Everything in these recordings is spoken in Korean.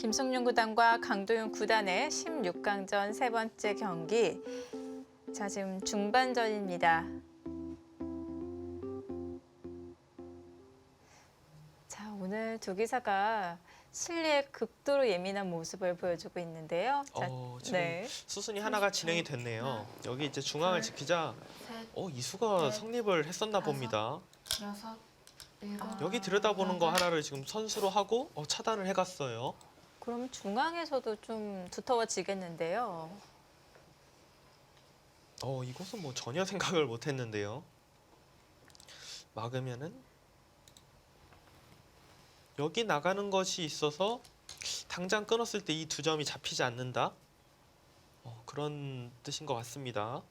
김성윤 구단과 강도윤 구단의 16강전 세 번째 경기. 자, 지금 중반전입니다. 자, 오늘 두 기사가 실리에 극도로 예민한 모습을 보여주고 있는데요. 자, 지금 수순이 하나가 진행이 됐네요. 여기 이제 중앙을 지키자 이수가 성립을 했었나 봅니다. 여기 들여다보는 거 하나를 지금 선수로 하고 차단을 해갔어요. 그럼 중앙에서도 좀 두터워지겠는데요. 이곳은 뭐 전혀 생각을 못했는데요. 막으면은 여기 나가는 것이 있어서 당장 끊었을 때 이 두 점이 잡히지 않는다. 그런 뜻인 것 같습니다.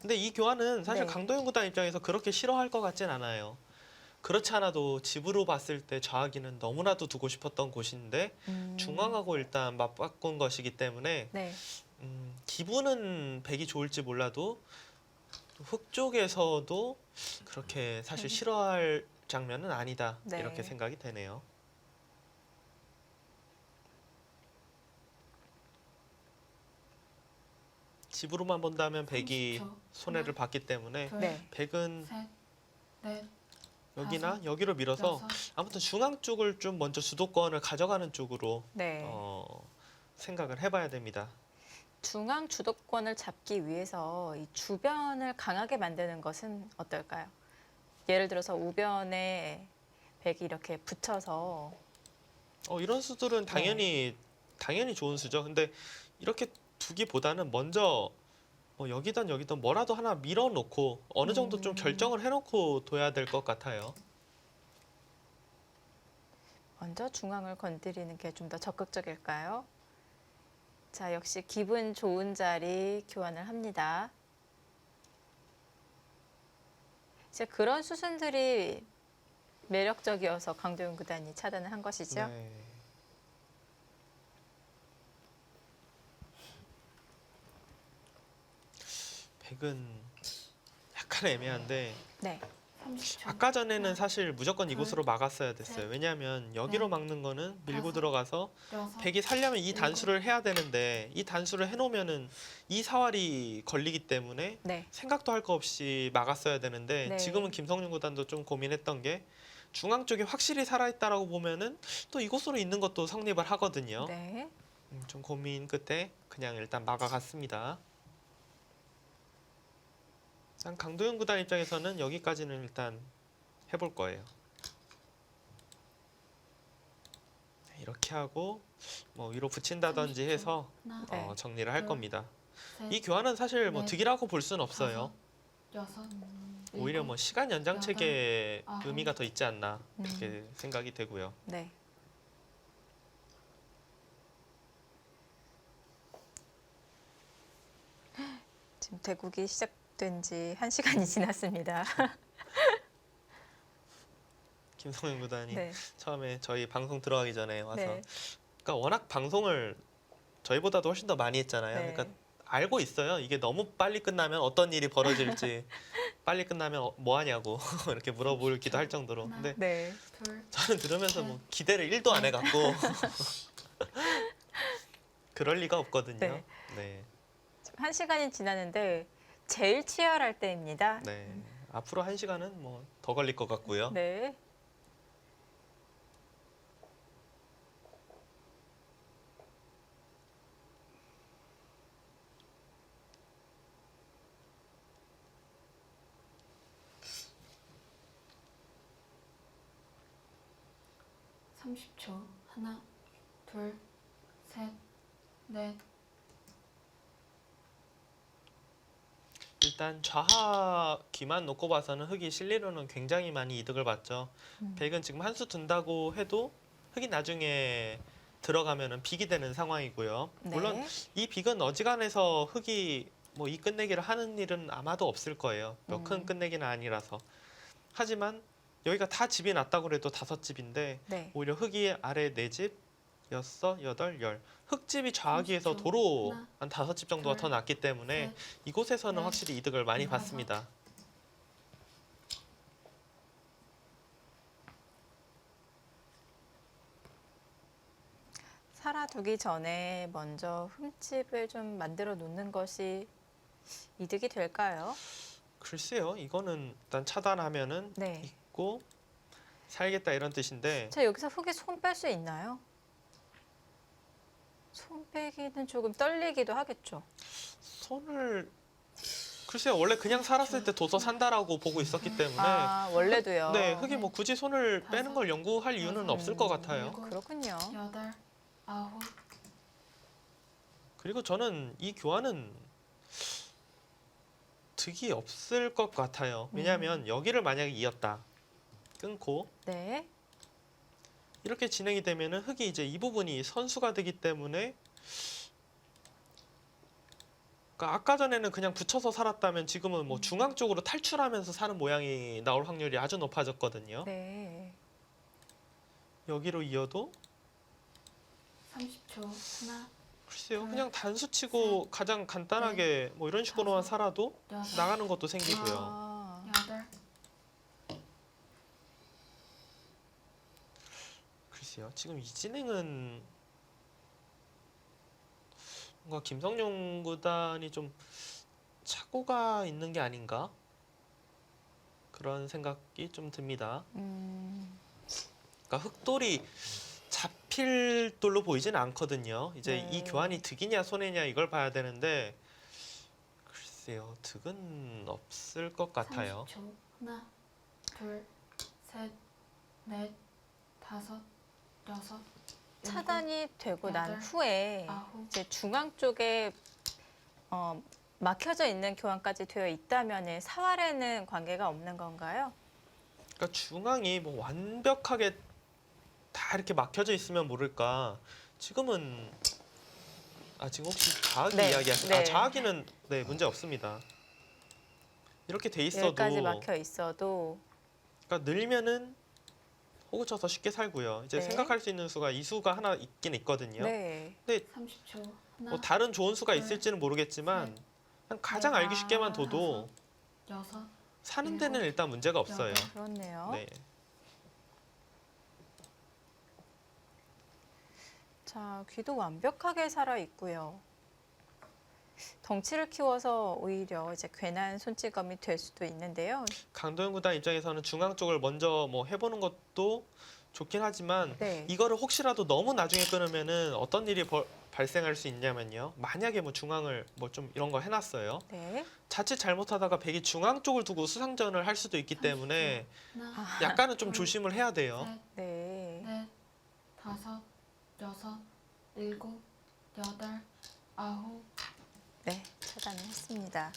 근데 이 교환은 사실 강도윤 구단 입장에서 그렇게 싫어할 것 같진 않아요. 그렇지 않아도 집으로 봤을 때 좌하기는 너무나도 두고 싶었던 곳인데 중앙하고 일단 맞바꾼 것이기 때문에 기분은 백이 좋을지 몰라도 흑 쪽에서도 그렇게 사실 싫어할 장면은 아니다. 이렇게 생각이 되네요. 집으로만 본다면 백이 손해를 봤기 때문에 백은 여기나 여기로 밀어서 아무튼 중앙 쪽을 좀 먼저 주도권을 가져가는 쪽으로 생각을 해봐야 됩니다. 중앙 주도권을 잡기 위해서 이 주변을 강하게 만드는 것은 어떨까요? 예를 들어서 우변에 백이 이렇게 붙여서 이런 수들은 당연히 좋은 수죠. 근데 이렇게 두기보다는 먼저 여기든 여기든 뭐라도 하나 밀어놓고 어느 정도 좀 결정을 해놓고 둬야 될 것 같아요. 먼저 중앙을 건드리는 게 좀 더 적극적일까요? 자, 역시 기분 좋은 자리 교환을 합니다. 이제 그런 수순들이 매력적이어서 강도윤 구단이 차단을 한 것이죠. 네. 백은 약간 애매한데 아까 전에는 사실 무조건 이곳으로 막았어야 됐어요. 왜냐하면 여기로 막는 거는 밀고 들어가서 백이 살려면 이 단수를 해야 되는데 이 단수를 해놓으면은 이 사활이 걸리기 때문에 생각도 할 거 없이 막았어야 되는데 지금은 김성윤 구단도 좀 고민했던 게 중앙 쪽이 확실히 살아있다라고 보면은 또 이곳으로 있는 것도 성립을 하거든요. 좀 고민 끝에 그냥 일단 막아갔습니다. 일단 강도윤 구단 입장에서는 여기까지는 일단 해볼 거예요. 이렇게 하고 뭐 위로 붙인다든지 해서 정리를 할 겁니다. 이 교환은 사실 뭐 득이라고 볼 수는 없어요. 오히려 뭐 시간 연장책에 의미가 더 있지 않나 이렇게 생각이 되고요. 지금 대국이 시작된 지 1시간이 지났습니다. 김성윤 구단이 처음에 저희 방송 들어가기 전에 와서 그러니까 워낙 방송을 저희보다도 훨씬 더 많이 했잖아요. 그러니까 알고 있어요. 이게 너무 빨리 끝나면 어떤 일이 벌어질지 빨리 끝나면 뭐 하냐고 이렇게 물어보기도 할 정도로. 근데 저는 들으면서 뭐 기대를 1도 안 해갖고 그럴 리가 없거든요. 1시간이 지났는데 제일 치열할 때입니다. 앞으로 1시간은 뭐 더 걸릴 것 같고요. 30초. 하나, 둘, 셋, 넷. 일단 좌하 기만 놓고 봐서는 흑이 실리로는 굉장히 많이 이득을 봤죠. 백은 지금 한 수 둔다고 해도 흑이 나중에 들어가면은 빅이 되는 상황이고요. 물론 이 빅은 어지간해서 흑이 뭐 이 끝내기를 하는 일은 아마도 없을 거예요. 몇 큰 끝내기는 아니라서. 하지만 여기가 다 집이 났다고 해도 5집인데 오히려 흑이 아래 4집, 6, 8, 10. 흑집이 좌하기에서 도로 한 5집 정도가 더 났기 때문에 이곳에서는 확실히 이득을 많이 봤습니다. 살아두기 전에 먼저 흠집을 좀 만들어 놓는 것이 이득이 될까요? 글쎄요, 이거는 일단 차단하면은 네. 있고 살겠다 이런 뜻인데 자, 여기서 흙에 손 뺄 수 있나요? 손 빼기는 조금 떨리기도 하겠죠. 손을 글쎄요, 원래 그냥 살았을 때 둬서 산다라고 보고 있었기 때문에 아, 원래도요. 네, 흙이 뭐 굳이 손을 빼는 걸 연구할 이유는 없을 것 같아요. 그렇군요. 여덟, 아홉, 그리고 저는 이 교환은 득이 없을 것 같아요. 왜냐하면 여기를 만약에 이었다, 끊고 네. 이렇게 진행이 되면은 흙이 이제 이 부분이 선수가 되기 때문에 그러니까 아까 전에는 그냥 붙여서 살았다면 지금은 뭐 중앙 쪽으로 탈출하면서 사는 모양이 나올 확률이 아주 높아졌거든요. 네. 여기로 이어도 30초. 하나, 글쎄요, 그냥 단수 치고 가장 간단하게 뭐 이런 식으로만 살아도 여섯, 나가는 것도 생기고요. 아, 여덟, 글쎄요, 지금 이 진행은 뭔가 김성용 구단이 좀 착오가 있는 게 아닌가 그런 생각이 좀 듭니다. 그러니까 흑돌이 잡힐 돌로 보이지는 않거든요. 이제 네. 이 교환이 득이냐 손해냐 이걸 봐야 되는데 글쎄요, 득은 없을 것 같아요. 30초. 하나, 둘, 셋, 넷, 다섯, 여섯, 차단이 되고 난 여덟, 후에 아홉, 이제 중앙 쪽에 막혀져 있는 교환까지 되어 있다면은 사활에는 관계가 없는 건가요? 그러니까 중앙이 뭐 완벽하게 다 이렇게 막혀져 있으면 모를까. 지금은 지금 혹시 자아기 네, 이야기하시나요? 네. 자아기는 네, 문제 없습니다. 이렇게 돼 있어도 여기까지 막혀 있어도 그러니까 늘면은 호구 쳐서 쉽게 살고요. 이제 네. 생각할 수 있는 수가 이 수가 하나 있긴 있거든요. 네. 30초. 하나, 뭐 다른 좋은 수가 둘, 있을지는 모르겠지만 셋, 그냥 가장 네. 알기 쉽게만 둬도 여섯, 사는 데는 일단 문제가 없어요. 그렇네요. 네. 자, 귀도 완벽하게 살아 있고요. 덩치를 키워서 오히려 이제 괜한 손찌검이 될 수도 있는데요. 강도현 구단 입장에서는 중앙 쪽을 먼저 뭐 해보는 것도 좋긴 하지만 네. 이거를 혹시라도 너무 나중에 끊으면은 어떤 일이 발생할 수 있냐면요. 만약에 뭐 중앙을 뭐 좀 이런 거 해놨어요. 네. 자칫 잘못하다가 백이 중앙 쪽을 두고 수상전을 할 수도 있기 때문에 하나, 약간은 좀 조심을 해야 돼요. 셋, 네. 넷, 다섯, 여섯, 일곱, 여덟, 아홉, 네. 차단을 했습니다.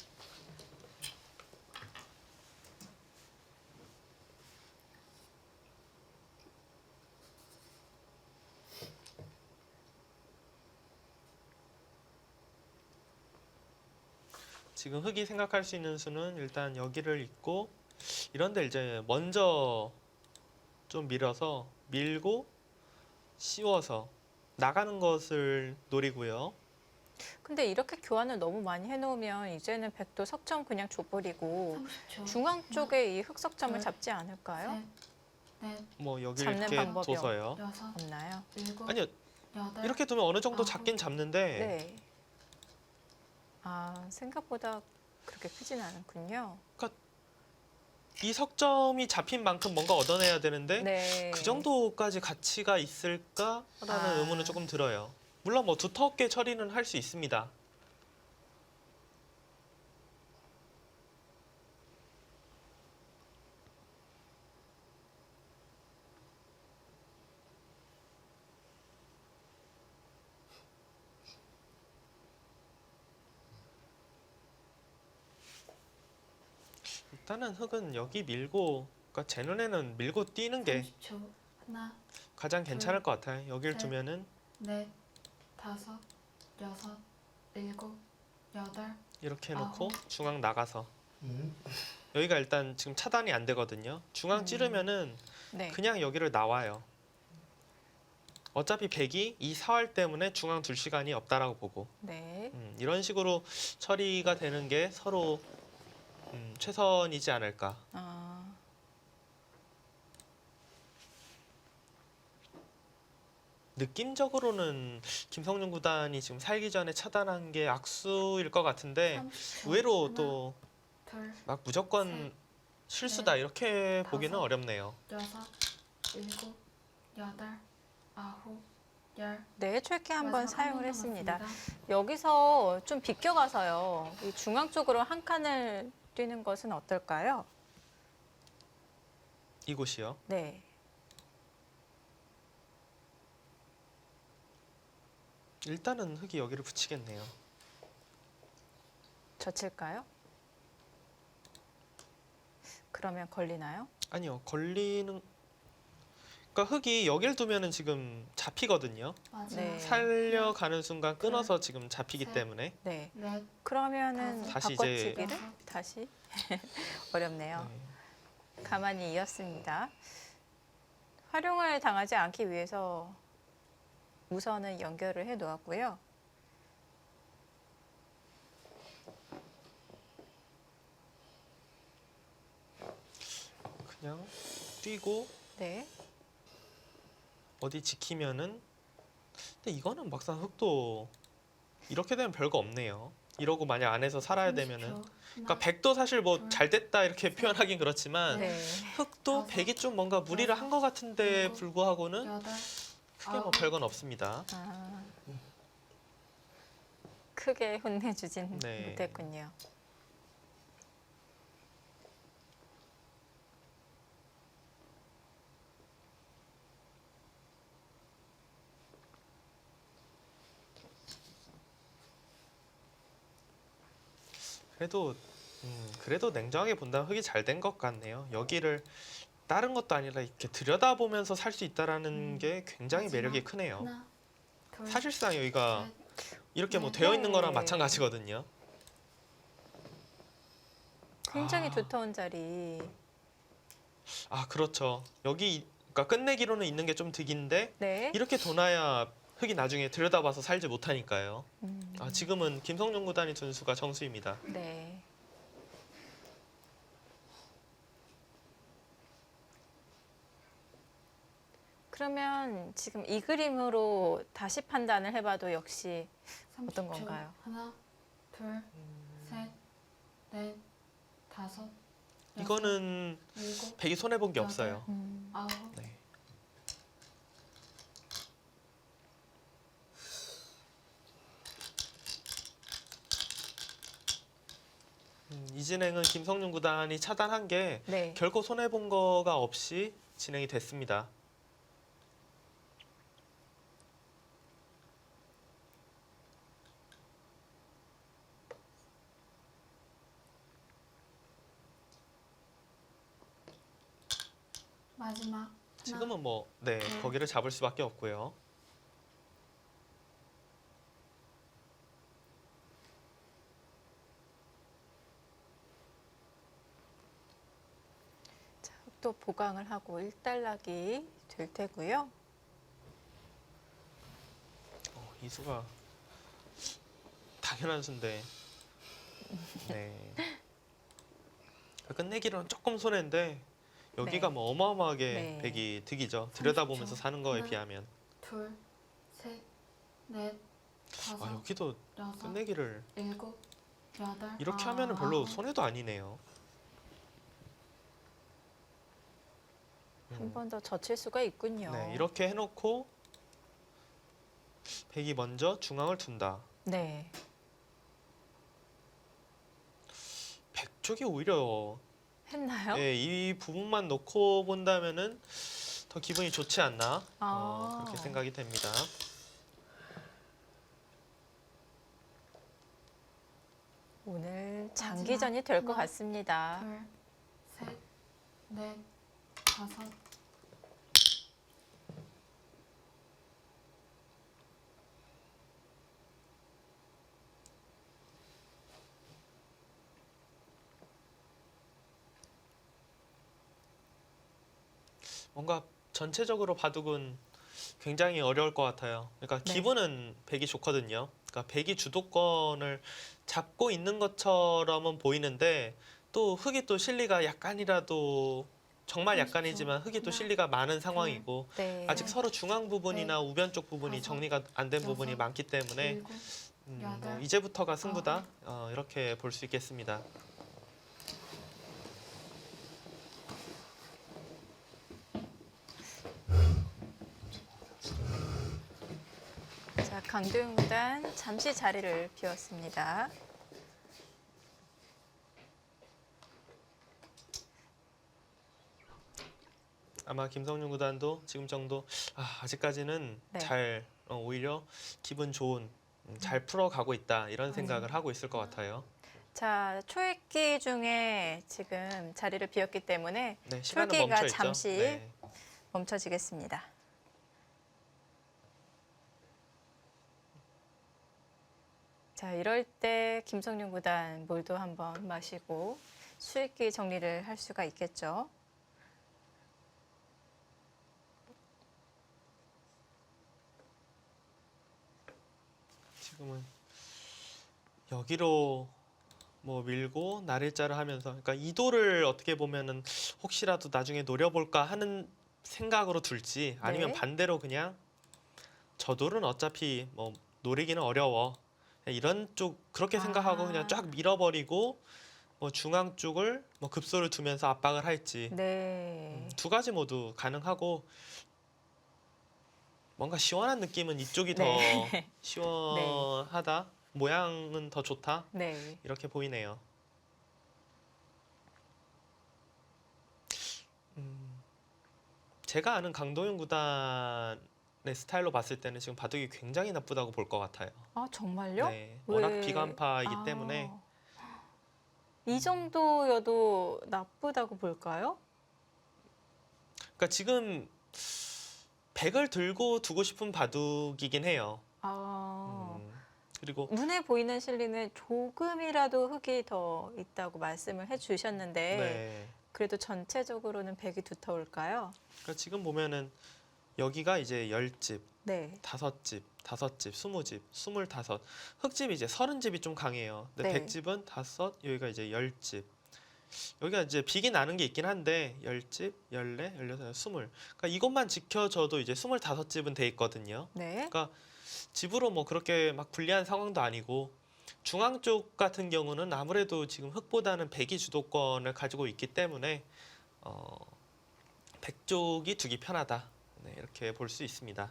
지금 흙이 생각할 수 있는 수는 일단 여기를 있고 이런데 이제 먼저 좀 밀어서 밀고 씌워서 나가는 것을 노리고요. 근데 이렇게 교환을 너무 많이 해놓으면 이제는 백도 석점 그냥 줘버리고 30초. 중앙 쪽에 이 흑석점을 둘, 잡지 않을까요? 셋, 넷, 뭐 여기 잡는 이렇게 방법이요. 둬서요. 여섯, 없나요? 일곱, 아니요, 여덟, 이렇게 두면 어느 정도 아홉. 잡긴 잡는데 네. 아, 생각보다 그렇게 크진 않군요. 이 석점이 잡힌 만큼 뭔가 얻어내야 되는데 네. 그 정도까지 가치가 있을까라는 아. 의문은 조금 들어요. 물론 뭐 두텁게 처리는 할 수 있습니다. 일단은 흙은 여기 밀고, 그러니까 제 눈에는 밀고 뛰는 게 30초. 하나, 가장 괜찮을 것 같아요. 여길 셋. 두면은 넷, 다섯, 여섯, 일곱, 여덟, 이렇게 해놓고 아홉. 중앙 나가서 여기가 일단 지금 차단이 안 되거든요. 중앙 찌르면은 네. 그냥 여기를 나와요. 어차피 백이 이 사활 때문에 중앙 둘 시간이 없다라고 보고 네. 이런 식으로 처리가 되는 게 서로 최선이지 않을까. 아, 느낌적으로는 김성윤 구단이 지금 살기 전에 차단한 게 악수일 것 같은데 30초. 의외로 하나, 또 둘, 막 무조건 셋, 실수다 이렇게 보기는 다섯. 어렵네요. 여섯, 일곱, 여덟, 아홉, 열. 네, 출게 한번 마지막 사용을 번 했습니다. 남았습니다. 여기서 좀 비껴가서요. 이 중앙 쪽으로 한 칸을 뛰는 것은 어떨까요? 이곳이요. 네. 일단은 흙이 여기를 붙이겠네요. 젖힐까요? 그러면 걸리나요? 아니요, 걸리는 그러니까 흙이 여길 두면은 지금 잡히거든요. 마지막. 네. 살려가는 순간 끊어서 지금 잡히기 셋. 때문에 네. 넷, 그러면은 다시 이제- 바꿔치기를 다시 어렵네요. 네. 가만히 이었습니다. 활용을 당하지 않기 위해서 우선은 연결을 해 놓았고요. 그냥 뛰고 네. 어디 지키면은 근데 이거는 막상 흙도 이렇게 되면 별거 없네요. 이러고 만약 안에서 살아야 되면은 30초. 그러니까 하나, 100도 사실 뭐 둘, 잘 됐다 이렇게 표현하긴 그렇지만 네. 흙도 다섯, 100이 좀 뭔가 무리를 여섯, 한 것 같은데 일곱, 불구하고는 여덟, 크게 뭐 아홉, 별건 없습니다. 아, 크게 혼내주진 네. 못했군요. 그래도 냉정하게 본다면 흙이 잘 된 것 같네요. 여기를 다른 것도 아니라 이렇게 들여다보면서 살 수 있다라는 게 굉장히 마지막. 매력이 크네요. 하나, 둘, 사실상 여기가 셋, 이렇게 뭐 네. 되어 있는 거랑 네. 마찬가지거든요. 굉장히 아. 두터운 자리. 아, 그렇죠. 여기 그러니까 끝내기로는 있는 게 좀 득인데 네. 이렇게 둬놔야 흙이 나중에 들여다봐서 살지 못하니까요. 음, 아, 지금은 김성룡 구단이 둔 수가 정수입니다. 네. 그러면 지금 이 그림으로 다시 판단을 해봐도 역시 어떤 30초. 건가요? 하나, 둘, 셋, 넷, 다섯, 여섯, 이거는 일곱, 백이 손해 본 게 여덟. 없어요. 아홉, 네. 이 진행은 김성룡 구단이 차단한 게 네. 결코 손해 본 거가 없이 진행이 됐습니다. 마지막. 하나, 지금은 뭐 네, 둘. 거기를 잡을 수밖에 없고요. 자, 또 보강을 하고 일단락이 될 테고요. 이수가 당연한 수인데 네. 끝내기로는 조금 손해인데 여기가 네. 뭐 어마어마하게 네. 백이 득이죠. 들여다보면서 30초. 사는 거에 하나. 비하면 둘, 셋, 넷, 다섯, 아, 여기도 여섯, 끝내기를 일곱, 여덟. 이렇게 하면은 별로 아홉. 손해도 아니네요. 한 번 더 젖힐 수가 있군요. 네, 이렇게 해놓고 백이 먼저 중앙을 둔다. 네. 백 쪽이 오히려 했나요? 예, 이 부분만 놓고 본다면은 더 기분이 좋지 않나 아. 그렇게 생각이 됩니다. 오늘 장기전이 될 것 하나, 같습니다. 둘, 셋, 넷, 다섯. 뭔가 전체적으로 바둑은 굉장히 어려울 것 같아요. 그러니까 네. 기분은 백이 좋거든요. 그러니까 백이 주도권을 잡고 있는 것처럼은 보이는데 또 흙이 또 실리가 약간이라도 정말 30초. 약간이지만 흙이 또 하나, 실리가 많은 상황이고 네. 아직 서로 중앙 부분이나 우변 쪽 부분이 다섯, 정리가 안 된 부분이 여섯, 많기 때문에 일곱, 뭐 여덟, 이제부터가 승부다 이렇게 볼 수 있겠습니다. 자, 강도영 구단 잠시 자리를 비웠습니다. 아마 김성윤 구단도 지금 정도 아직까지는 네. 잘 오히려 기분 좋은 잘 풀어가고 있다 이런 생각을 하고 있을 것 같아요. 자, 초읽기 중에 지금 자리를 비웠기 때문에 네, 시간은 초읽기가 멈춰 있죠. 잠시 네. 멈춰지겠습니다. 자, 이럴 때 김성윤 구단 물도 한번 마시고 수익기 정리를 할 수가 있겠죠. 지금은 여기로 뭐 밀고 날일자를 하면서 그러니까 이도를 어떻게 보면은 혹시라도 나중에 노려볼까 하는 생각으로 둘지 아니면 네. 반대로 그냥 저 돌은 어차피 뭐 노리기는 어려워 이런 쪽 그렇게 생각하고 그냥 쫙 밀어버리고 뭐 중앙 쪽을 뭐 급소를 두면서 압박을 할지 네. 두 가지 모두 가능하고 뭔가 시원한 느낌은 이쪽이 더 네. 시원하다 모양은 더 좋다 네. 이렇게 보이네요. 제가 아는 강도윤 구단의 스타일로 봤을 때는 지금 바둑이 굉장히 나쁘다고 볼 것 같아요. 아, 정말요? 네, 워낙 왜? 비간파이기 아, 때문에 이 정도여도 나쁘다고 볼까요? 그러니까 지금 백을 들고 두고 싶은 바둑이긴 해요. 아, 그리고 눈에 보이는 실리는 조금이라도 흙이 더 있다고 말씀을 해주셨는데 네, 그래도 전체적으로는 백이 두터울까요? 그러니까 지금 보면은 여기가 이제 10집, 네. 5집, 5집, 20집, 25. 흙집이 이제 30집이 좀 강해요. 근데 네. 100집은 5, 여기가 이제 10집. 여기가 이제 빅이 나는 게 있긴 한데 10집, 14, 16, 20. 그러니까 이것만 지켜져도 이제 25집은 돼 있거든요. 네. 그러니까 집으로 뭐 그렇게 막 불리한 상황도 아니고 중앙 쪽 같은 경우는 아무래도 지금 흑보다는 백이 주도권을 가지고 있기 때문에 백 쪽이 두기 편하다. 네, 이렇게 볼 수 있습니다.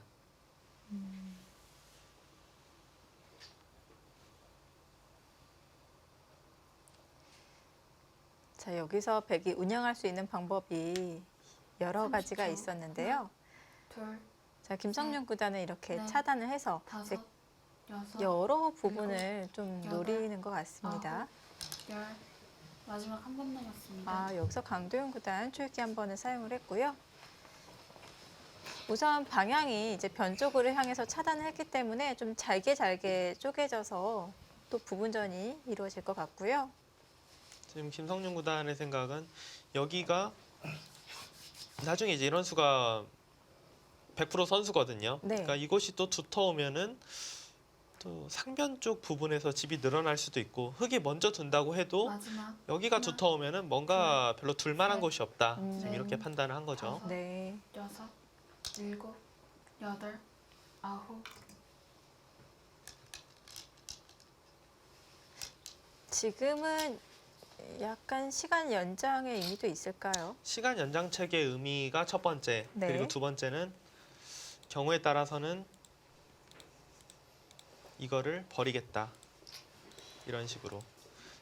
자, 여기서 백이 운영할 수 있는 방법이 여러 30초. 가지가 있었는데요. 둘, 자, 김성윤 구단은 이렇게 네. 차단을 해서 이제 다섯, 여섯, 여러 부분을 좀 여덟, 노리는 것 같습니다. 열. 마지막 한 번 남았습니다. 아, 여기서 강도윤 구단 초읽기 한 번을 사용을 했고요. 우선 방향이 이제 변 쪽으로 향해서 차단을 했기 때문에 좀 잘게 잘게 쪼개져서 또 부분전이 이루어질 것 같고요. 지금 김성윤 구단의 생각은 여기가 나중에 이제 이런 수가 100% 선수거든요. 네. 그러니까 이곳이 또 두터우면은 또 상변 쪽 부분에서 집이 늘어날 수도 있고 흙이 먼저 둔다고 해도 마지막 여기가 하나, 두터우면은 뭔가 별로 둘만한 셋, 곳이 없다. 네. 지금 이렇게 판단을 한 거죠. 다섯, 네. 여섯, 일곱, 여덟, 아홉. 지금은 약간 시간 연장의 의미도 있을까요? 시간 연장책의 의미가 첫 번째, 네. 그리고 두 번째는 경우에 따라서는 이거를 버리겠다. 이런 식으로.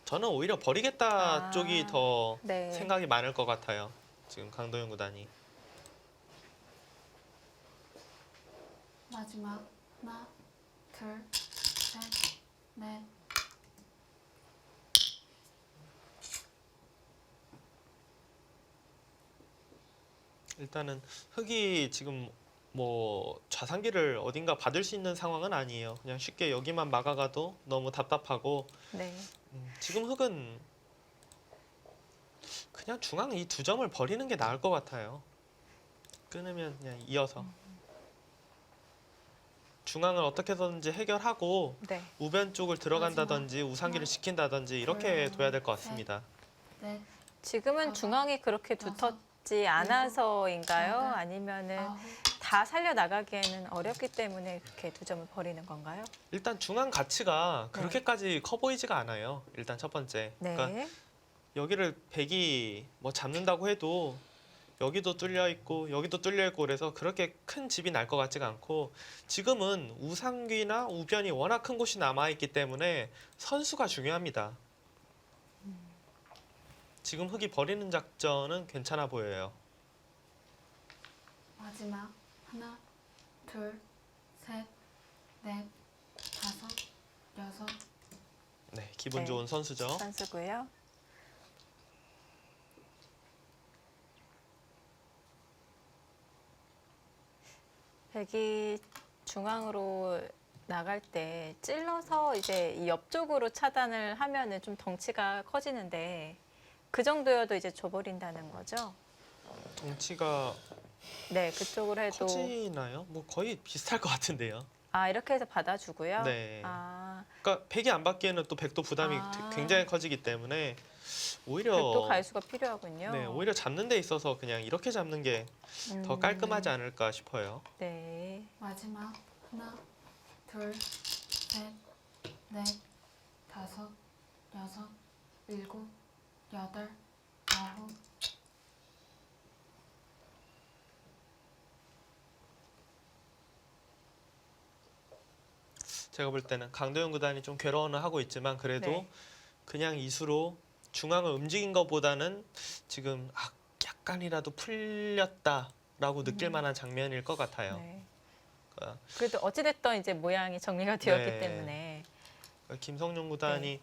저는 오히려 버리겠다 아, 쪽이 더 네. 생각이 많을 것 같아요. 지금 강도윤 구단이. 마지막 하나, 둘, 셋, 넷. 일단은 흙이 지금 뭐 좌상기를 어딘가 받을 수 있는 상황은 아니에요. 그냥 쉽게 여기만 막아가도 너무 답답하고 네. 지금 흙은 그냥 중앙 이 두 점을 버리는 게 나을 것 같아요. 끊으면 그냥 이어서 중앙을 어떻게든지 해결하고 네. 우변 쪽을 들어간다든지 우상기를 시킨다든지 이렇게 둬야 될 것 같습니다. 넷, 지금은 다섯, 중앙이 그렇게 여섯, 잡지 않아서인가요? 여덟, 아니면은 아홉, 다 살려 나가기에는 어렵기 때문에 그렇게 두 점을 버리는 건가요? 일단 중앙 가치가 네. 그렇게까지 커 보이지가 않아요. 일단 첫 번째. 네. 그러니까 여기를 백이 뭐 잡는다고 해도 여기도 뚫려 있고 여기도 뚫려 있고 그래서 그렇게 큰 집이 날 것 같지가 않고 지금은 우상귀나 우변이 워낙 큰 곳이 남아 있기 때문에 선수가 중요합니다. 지금 흙이 버리는 작전은 괜찮아 보여요. 마지막 하나, 둘, 셋, 넷, 다섯, 여섯. 네, 기분 네. 좋은 선수죠. 선수고요. 백이 중앙으로 나갈 때 찔러서 이제 이 옆쪽으로 차단을 하면은 좀 덩치가 커지는데 그 정도여도 이제 줘버린다는 거죠. 덩치가 네, 그쪽으로 해도 커지나요? 뭐 거의 비슷할 것 같은데요. 아 이렇게 해서 받아주고요. 네. 아 그러니까 백이 안 받기에는 또 백도 부담이 아. 굉장히 커지기 때문에 오히려 백도 가수가 필요하군요. 네, 오히려 잡는 데 있어서 그냥 이렇게 잡는 게 더 깔끔하지 않을까 싶어요. 네. 마지막 하나, 둘, 셋, 넷, 다섯, 여섯, 일곱, 여덟, 아홉. 제가 볼 때는 강도현 구단이 좀 괴로워는 하고 있지만 그래도 네. 그냥 이수로 중앙을 움직인 것보다는 지금 약간이라도 풀렸다라고 느낄 만한 장면일 것 같아요. 네. 그러니까 그래도 어찌됐든 이제 모양이 정리가 되었기 네. 때문에 김성룡 구단이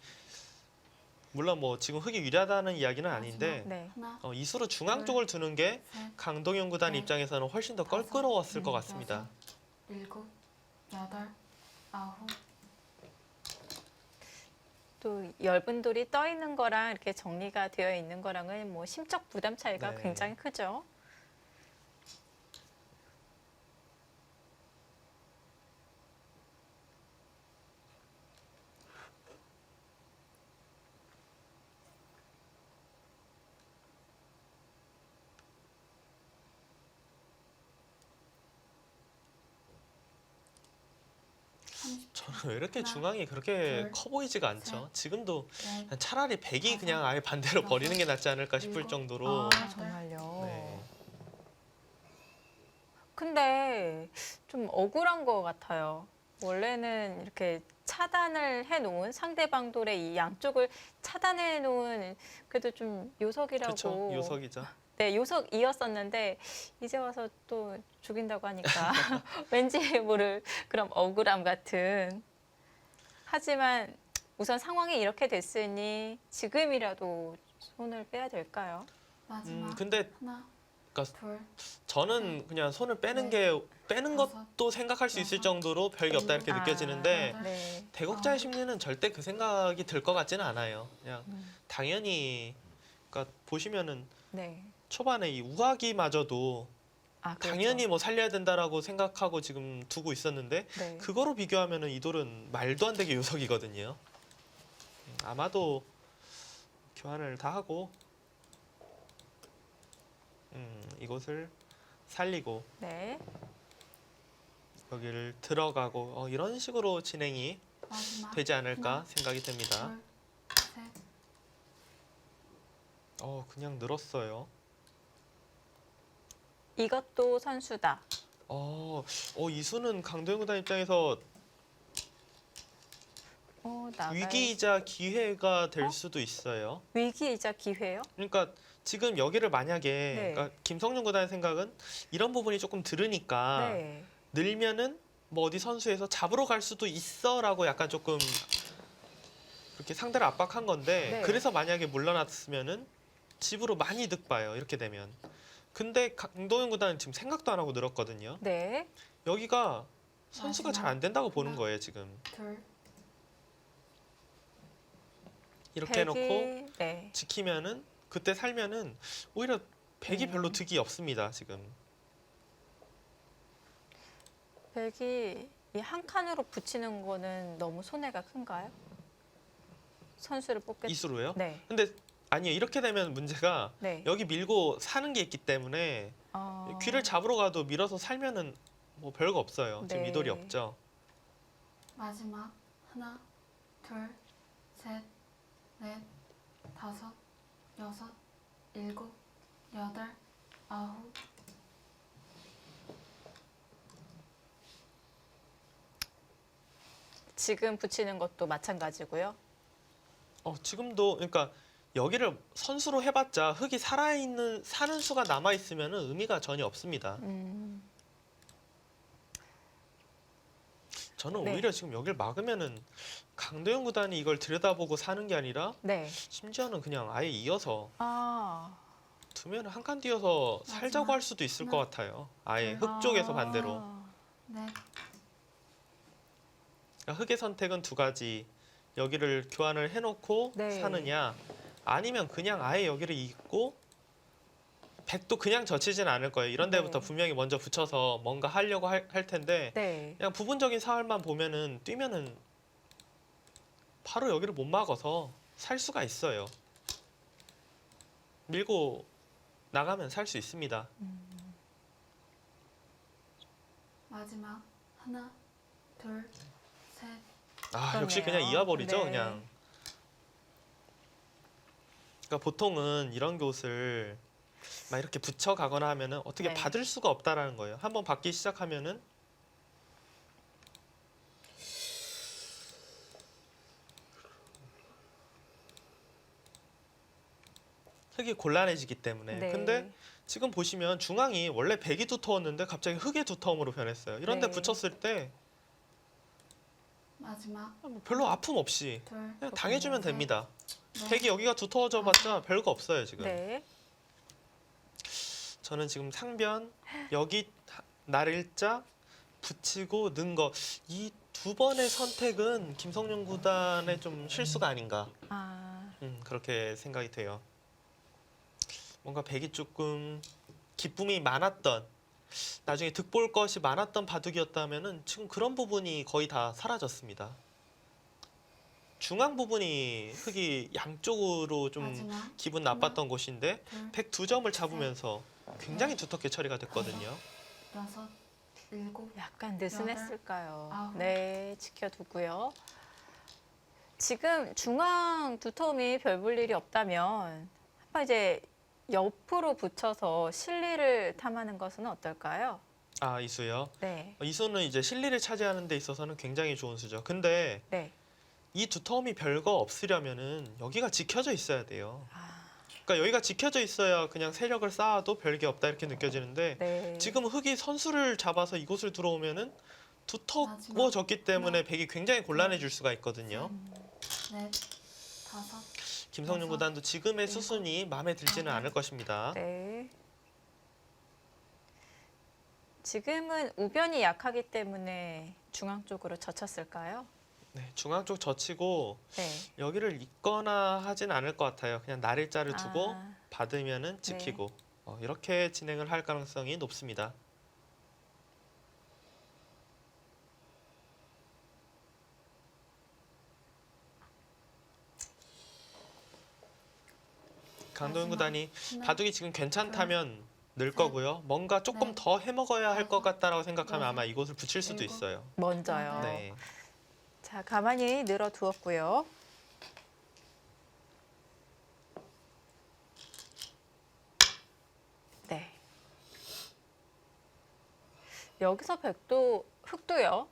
물론 뭐 지금 흙이 유리하다는 이야기는 아닌데 네. 하나, 이수로 중앙 둘, 쪽을 두는 게 셋, 강동현 구단 넷, 입장에서는 훨씬 더 다섯, 껄끄러웠을 것 같습니다. 일곱, 여덟, 아홉. 또 엷은 돌이 떠 있는 거랑 이렇게 정리가 되어 있는 거랑은 뭐 심적 부담 차이가 네. 굉장히 크죠. 저는 왜 이렇게 하나, 중앙이 그렇게 둘, 커 보이지가 않죠? 셋, 지금도 넷, 차라리 백이 다섯, 그냥 아예 반대로 여섯, 버리는 게 낫지 않을까 싶을 일곱, 정도로 아 정말요. 네. 근데 좀 억울한 것 같아요. 원래는 이렇게 차단을 해놓은 상대방 돌의 이 양쪽을 차단해 놓은 그래도 좀 요석이라고. 그렇죠. 요석이죠. 네, 요석이었었는데 이제 와서 또 죽인다고 하니까 왠지 모를 그런 억울함 같은. 하지만 우선 상황이 이렇게 됐으니 지금이라도 손을 빼야 될까요? 마지막 근데 하나, 그러니까 둘, 저는 그냥 손을 빼는 네. 게 빼는 다섯, 것도 생각할 수 있을 여섯, 정도로 별게 없다 이렇게 아, 느껴지는데 네. 대국자의 심리는 절대 그 생각이 들 것 같지는 않아요. 그냥 당연히 그러니까 보시면은 네. 초반에 이 우하기마저도 아, 그렇죠. 당연히 뭐 살려야 된다라고 생각하고 지금 두고 있었는데 네. 그거로 비교하면은 이 돌은 말도 안 되게 요석이거든요. 아마도 교환을 다 하고 이곳을 살리고 네. 여기를 들어가고 이런 식으로 진행이 마지막 되지 않을까 하나, 생각이 듭니다. 둘, 셋. 그냥 늘었어요. 이것도 선수다. 이수는 강도현 구단 입장에서 위기이자 기회가 될 수도 있어요. 위기이자 기회요? 그러니까 지금 여기를 만약에 네. 그러니까 김성룡 구단의 생각은 이런 부분이 조금 들으니까 네. 늘면은 뭐 어디 선수에서 잡으러 갈 수도 있어라고 약간 조금 그렇게 상대를 압박한 건데 네. 그래서 만약에 물러났으면은 집으로 많이 이득 봐요. 이렇게 되면. 근데 강동현 구단은 지금 생각도 안 하고 늘었거든요. 네. 여기가 선수가 잘 안 된다고 보는 하나, 거예요, 지금. 둘, 이렇게 해놓고 네. 지키면은 그때 살면은 오히려 백이 별로 득이 없습니다, 지금. 백이 이 한 칸으로 붙이는 거는 너무 손해가 큰가요? 선수를 뽑겠. 이수로요? 네. 근데 아니요, 이렇게 되면 문제가 네. 여기 밀고 사는 게 있기 때문에 귀를 잡으러 가도 밀어서 살면은 뭐 별거 없어요. 지금 네. 미돌이 없죠. 마지막 하나, 둘, 셋, 넷, 다섯, 여섯, 일곱, 여덟, 아홉. 지금 붙이는 것도 마찬가지고요. 지금도 그러니까 여기를 선수로 해봤자 흙이 살아있는 사는 수가 남아 있으면은 의미가 전혀 없습니다. 저는 네. 오히려 지금 여기를 막으면은 강도영 구단이 이걸 들여다보고 사는 게 아니라 네. 심지어는 그냥 아예 이어서 아. 두면 한 칸 띄어서 살자고 마지막 할 수도 있을 것 하나, 같아요. 아예 둘, 흙 쪽에서 아. 반대로. 넷, 그러니까 흙의 선택은 두 가지. 여기를 교환을 해놓고 네. 사느냐, 아니면 그냥 아예 여기를 잇고 백도 그냥 젖히진 않을 거예요. 이런 데부터 네. 분명히 먼저 붙여서 뭔가 하려고 할 텐데 네. 그냥 부분적인 사활만 보면은 뛰면은 바로 여기를 못 막아서 살 수가 있어요. 밀고 나가면 살 수 있습니다. 마지막 하나, 둘, 셋. 역시 그냥 그렇네요. 이어버리죠, 네. 그냥. 그러니까 보통은 이런 곳을 막 이렇게 붙여가거나 하면은 어떻게 네. 받을 수가 없다라는 거예요. 한번 받기 시작하면은 흙이 곤란해지기 때문에. 네. 근데 지금 보시면 중앙이 원래 백이 두터웠는데 갑자기 흙의 두터움으로 변했어요. 이런 데 네. 붙였을 때 마지막 별로 아픔 없이 둘, 그냥 당해주면 셋, 됩니다. 넷, 백이 여기가 두터워져 봤자 별거 없어요, 지금. 네. 저는 지금 상변, 여기 날일자 붙이고 는 거 이 두 번의 선택은 김성룡 구단의 좀 실수가 아닌가 아. 그렇게 생각이 돼요. 뭔가 백이 조금 기쁨이 많았던 나중에 득볼 것이 많았던 바둑이었다면은 지금 그런 부분이 거의 다 사라졌습니다. 중앙 부분이 흙이 양쪽으로 좀 마지막 기분 나빴던 곳인데 둘, 백 두 점을 잡으면서 굉장히 두텁게 처리가 됐거든요. 여섯, 일곱. 약간 느슨했을까요? 아홉. 네, 지켜두고요. 지금 중앙 두터움이 별 볼 일이 없다면 한번 이제 옆으로 붙여서 실리를 탐하는 것은 어떨까요? 이수요. 네, 이수는 이제 실리를 차지하는 데 있어서는 굉장히 좋은 수죠. 근데 네. 이 두터움이 별거 없으려면은 여기가 지켜져 있어야 돼요. 아, 그러니까 여기가 지켜져 있어야 그냥 세력을 쌓아도 별게 없다 이렇게 느껴지는데 네. 지금 흙이 선수를 잡아서 이곳을 들어오면은 두터워졌기 때문에 마지막. 백이 굉장히 곤란해질 수가 있거든요. 넷, 다섯. 김성룡 여섯, 구단도 지금의 일곱, 수순이 마음에 들지는 여덟. 않을 것입니다. 네. 지금은 우변이 약하기 때문에 중앙 쪽으로 젖혔을까요? 네, 중앙 쪽 젖히고 네. 여기를 잇거나 하진 않을 것 같아요. 그냥 날일자를 두고 아, 받으면은 지키고 이렇게 진행을 할 가능성이 높습니다. 강도현 마지막 구단이 하나, 바둑이 지금 괜찮다면 늘 셋, 거고요. 뭔가 조금 넷, 더 해먹어야 할 것 같다라고 생각하면 여섯, 아마 이곳을 붙일 수도 일곱. 있어요. 먼저요. 네. 자, 가만히 늘어 두었고요. 네. 여기서 백도 흑도요.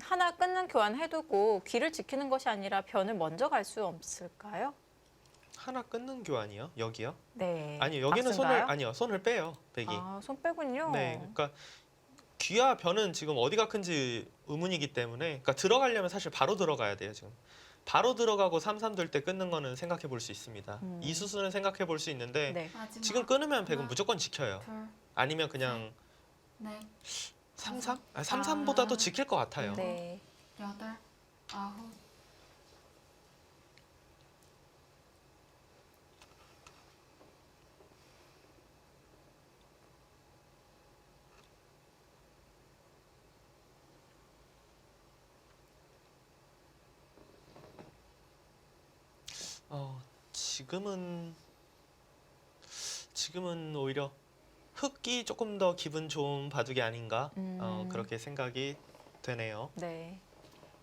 하나 끊는 교환 해두고 귀를 지키는 것이 아니라 변을 먼저 갈 수 없을까요? 하나 끊는 교환이요? 여기요? 네. 아니요. 여기는 박스인가요? 손을 빼요. 백이. 손 빼군요. 네. 그러니까 귀와 변은 지금 어디가 큰지 의문이기 때문에 그러니까 들어가려면 사실 바로 들어가야 돼요, 지금. 바로 들어가고 3-3 될 때 끊는 거는 생각해 볼 수 있습니다. 이 수순은 생각해 볼 수 있는데 네. 마지막 지금 끊으면 백은 하나, 무조건 지켜요. 둘, 아니면 그냥 넷, 3-3? 3-3보다도 지킬 것 같아요. 네. 여덟, 아홉. 지금은 오히려 흑이 조금 더 기분 좋은 바둑이 아닌가 그렇게 생각이 되네요. 네,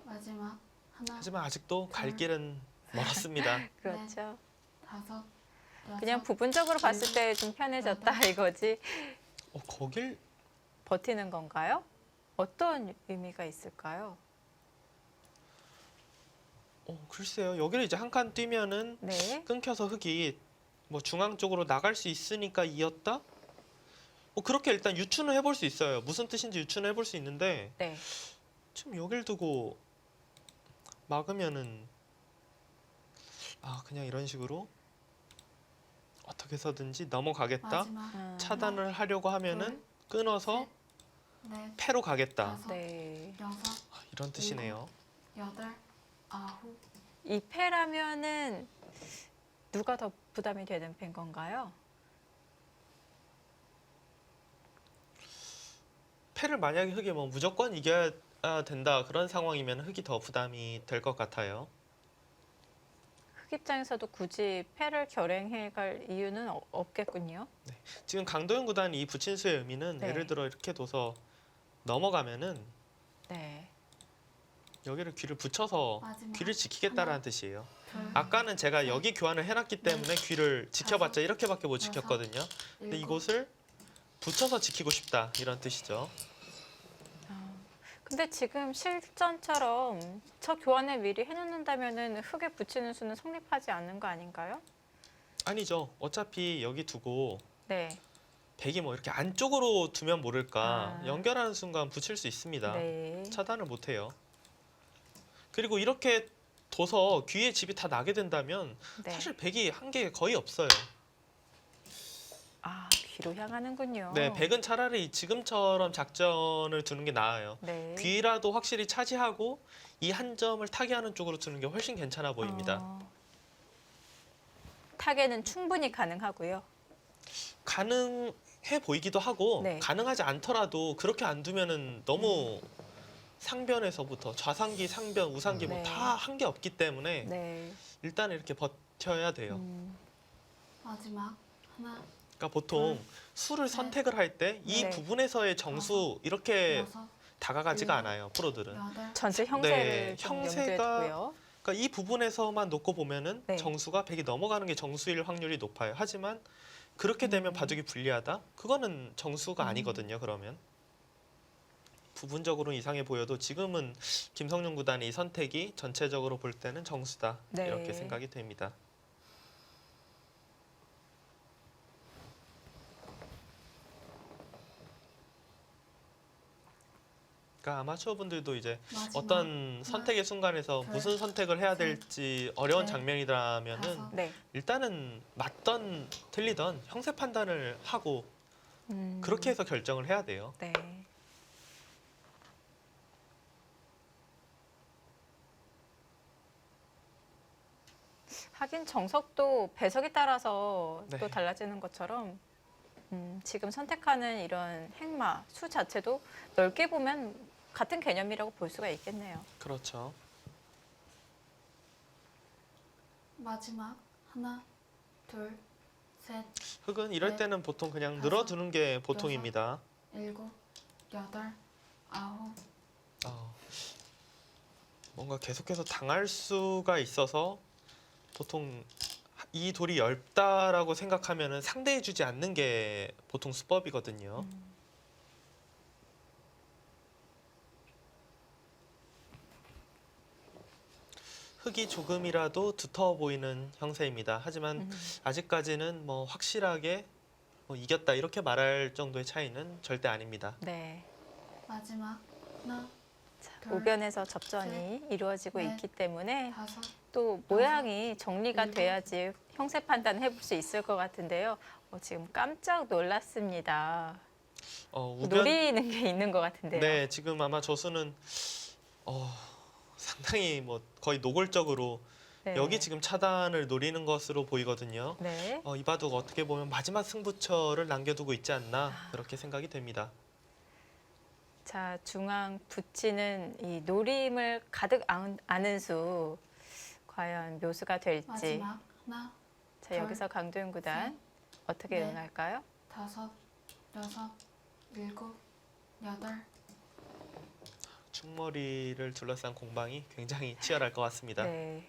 마지막 하나, 하지만 아직도 갈 길은 멀었습니다. 그렇죠. 다섯, 그냥 여섯, 부분적으로 봤을 때 좀 편해졌다 이거지. 거길 버티는 건가요? 어떤 의미가 있을까요? 글쎄요. 여기를 이제 한 칸 뛰면은 네, 끊겨서 흑이 뭐 중앙 쪽으로 나갈 수 있으니까 이었다? 그렇게 일단 유추는 해볼 수 있어요. 무슨 뜻인지 유추는 해볼 수 있는데 네. 지금 여길 두고 막으면은 그냥 이런 식으로 어떻게 해서든지 넘어가겠다. 마지막 차단을 하려고 하면은 끊어서 넷, 패로 가겠다. 다섯, 네. 여섯, 이런 뜻이네요. 여덟, 아홉, 이 패라면은 누가 더 부담이 되는 패인 건가요? 패를 만약에 흑이 뭐 무조건 이겨야 된다 그런 상황이면 흑이 더 부담이 될 것 같아요. 흑 입장에서도 굳이 패를 결행해 갈 이유는 없겠군요. 지금 강도현 구단이 이 부친수의 의미는 네. 예를 들어 이렇게 둬서 넘어가면은 네. 여기를 귀를 붙여서 마지막 귀를 지키겠다라는 하나, 뜻이에요. 둘, 아까는 제가 여기 교환을 해놨기 때문에 귀를 지켜봤자 이렇게밖에 못 여섯, 지켰거든요. 근데 일곱, 이곳을 붙여서 지키고 싶다 이런 뜻이죠. 근데 지금 실전처럼 저 교환을 미리 해놓는다면은 흑에 붙이는 수는 성립하지 않는 거 아닌가요? 아니죠. 어차피 여기 두고 네. 백이 뭐 이렇게 안쪽으로 두면 모를까 아. 연결하는 순간 붙일 수 있습니다. 네. 차단을 못해요. 그리고 이렇게 둬서 귀에 집이 다 나게 된다면 네. 사실 백이 한 게 거의 없어요. 귀로 향하는군요. 네, 백은 차라리 지금처럼 작전을 두는 게 나아요. 네. 귀라도 확실히 차지하고 이 한 점을 타개하는 쪽으로 두는 게 훨씬 괜찮아 보입니다. 타개는 충분히 가능하고요. 가능해 보이기도 하고 네. 가능하지 않더라도 그렇게 안 두면은 너무 상변에서부터 좌상기, 상변, 우상기 네. 뭐 다 한 게 없기 때문에 네. 일단 이렇게 버텨야 돼요. 마지막 하나, 그러니까 보통 수를 셋, 선택을 할 때 이 네. 부분에서의 정수 이렇게 여섯, 다가가지가 일곱, 않아요. 프로들은. 여덟, 전체 형세를 네, 좀 형세가- 염두에 두고요. 그러니까 이 부분에서만 놓고 보면은 네. 정수가 백이 넘어가는 게 정수일 확률이 높아요. 하지만 그렇게 되면 바둑이 불리하다? 그거는 정수가 아니거든요. 그러면 부분적으로 이상해 보여도 지금은 김성윤 구단의 이 선택이 전체적으로 볼 때는 정수다 네. 이렇게 생각이 됩니다. 그러니까 아마추어 분들도 이제 마지막 어떤 선택의 순간에서 둘, 무슨 선택을 해야 셋, 될지 어려운 넷, 장면이라면은 다섯, 네. 일단은 맞던 틀리던 형세 판단을 하고 그렇게 해서 결정을 해야 돼요. 네. 하긴 정석도 배석에 따라서 네. 또 달라지는 것처럼 지금 선택하는 이런 행마, 수 자체도 넓게 보면 같은 개념이라고 볼 수가 있겠네요. 그렇죠. 마지막 하나, 둘, 셋, 흑은 이럴 넷, 때는 보통 그냥 다섯, 늘어두는 게 보통입니다. 일곱, 여덟, 아홉, 어, 뭔가 계속해서 당할 수가 있어서 보통 이 돌이 얇다라고 생각하면은 상대해주지 않는 게 보통 수법이거든요. 흑이 조금이라도 두터워 보이는 형세입니다. 하지만 아직까지는 뭐 확실하게 뭐 이겼다 이렇게 말할 정도의 차이는 절대 아닙니다. 네. 마지막 하나, 자, 둘, 우변에서 접전이 이루어지고 넷, 있기 때문에 다섯, 또 모양이 정리가 일곱. 돼야지 형세 판단을 해볼 수 있을 것 같은데요. 지금 깜짝 놀랐습니다. 우변 노리는 게 있는 것 같은데요. 네, 지금 아마 저수는 상당히 뭐 거의 노골적으로 네. 여기 지금 차단을 노리는 것으로 보이거든요. 네. 이 바둑 어떻게 보면 마지막 승부처를 남겨두고 있지 않나 그렇게 생각이 됩니다. 자, 중앙 붙이는 이 노림을 가득 안은 수 과연 묘수가 될지. 마지막 하나, 자, 둘, 여기서 강도윤 구단 어떻게 넷. 응할까요? 다섯, 여섯, 일곱, 여덟. 충머리를 둘러싼 공방이 굉장히 치열할 것 같습니다. 네.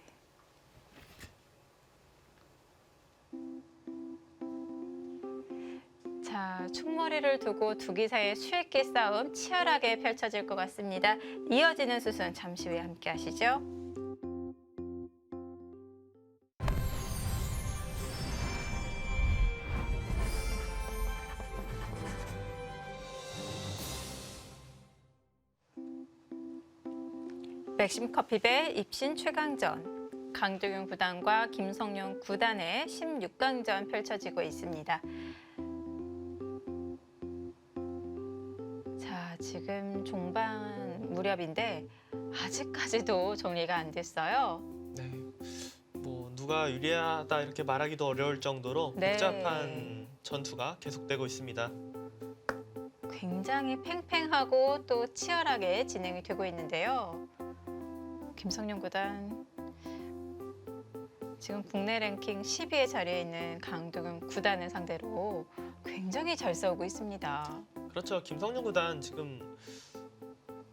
자, 충머리를 두고 두 기사의 수익기 싸움 치열하게 펼쳐질 것 같습니다. 이어지는 수순 잠시 후에 함께 하시죠. 맥심 커피배 입신 최강전 강도윤 구단과 김성용 구단의 16강전 펼쳐지고 있습니다. 자, 지금 종반 무렵인데 아직까지도 정리가 안 됐어요. 네. 뭐 누가 유리하다 이렇게 말하기도 어려울 정도로 네. 복잡한 전투가 계속되고 있습니다. 굉장히 팽팽하고 또 치열하게 진행이 되고 있는데요. 김성용 구단 지금 국내 랭킹 10위의 자리에 있는 강도균 구단을 상대로 굉장히 잘 싸우고 있습니다. 그렇죠. 김성용 구단 지금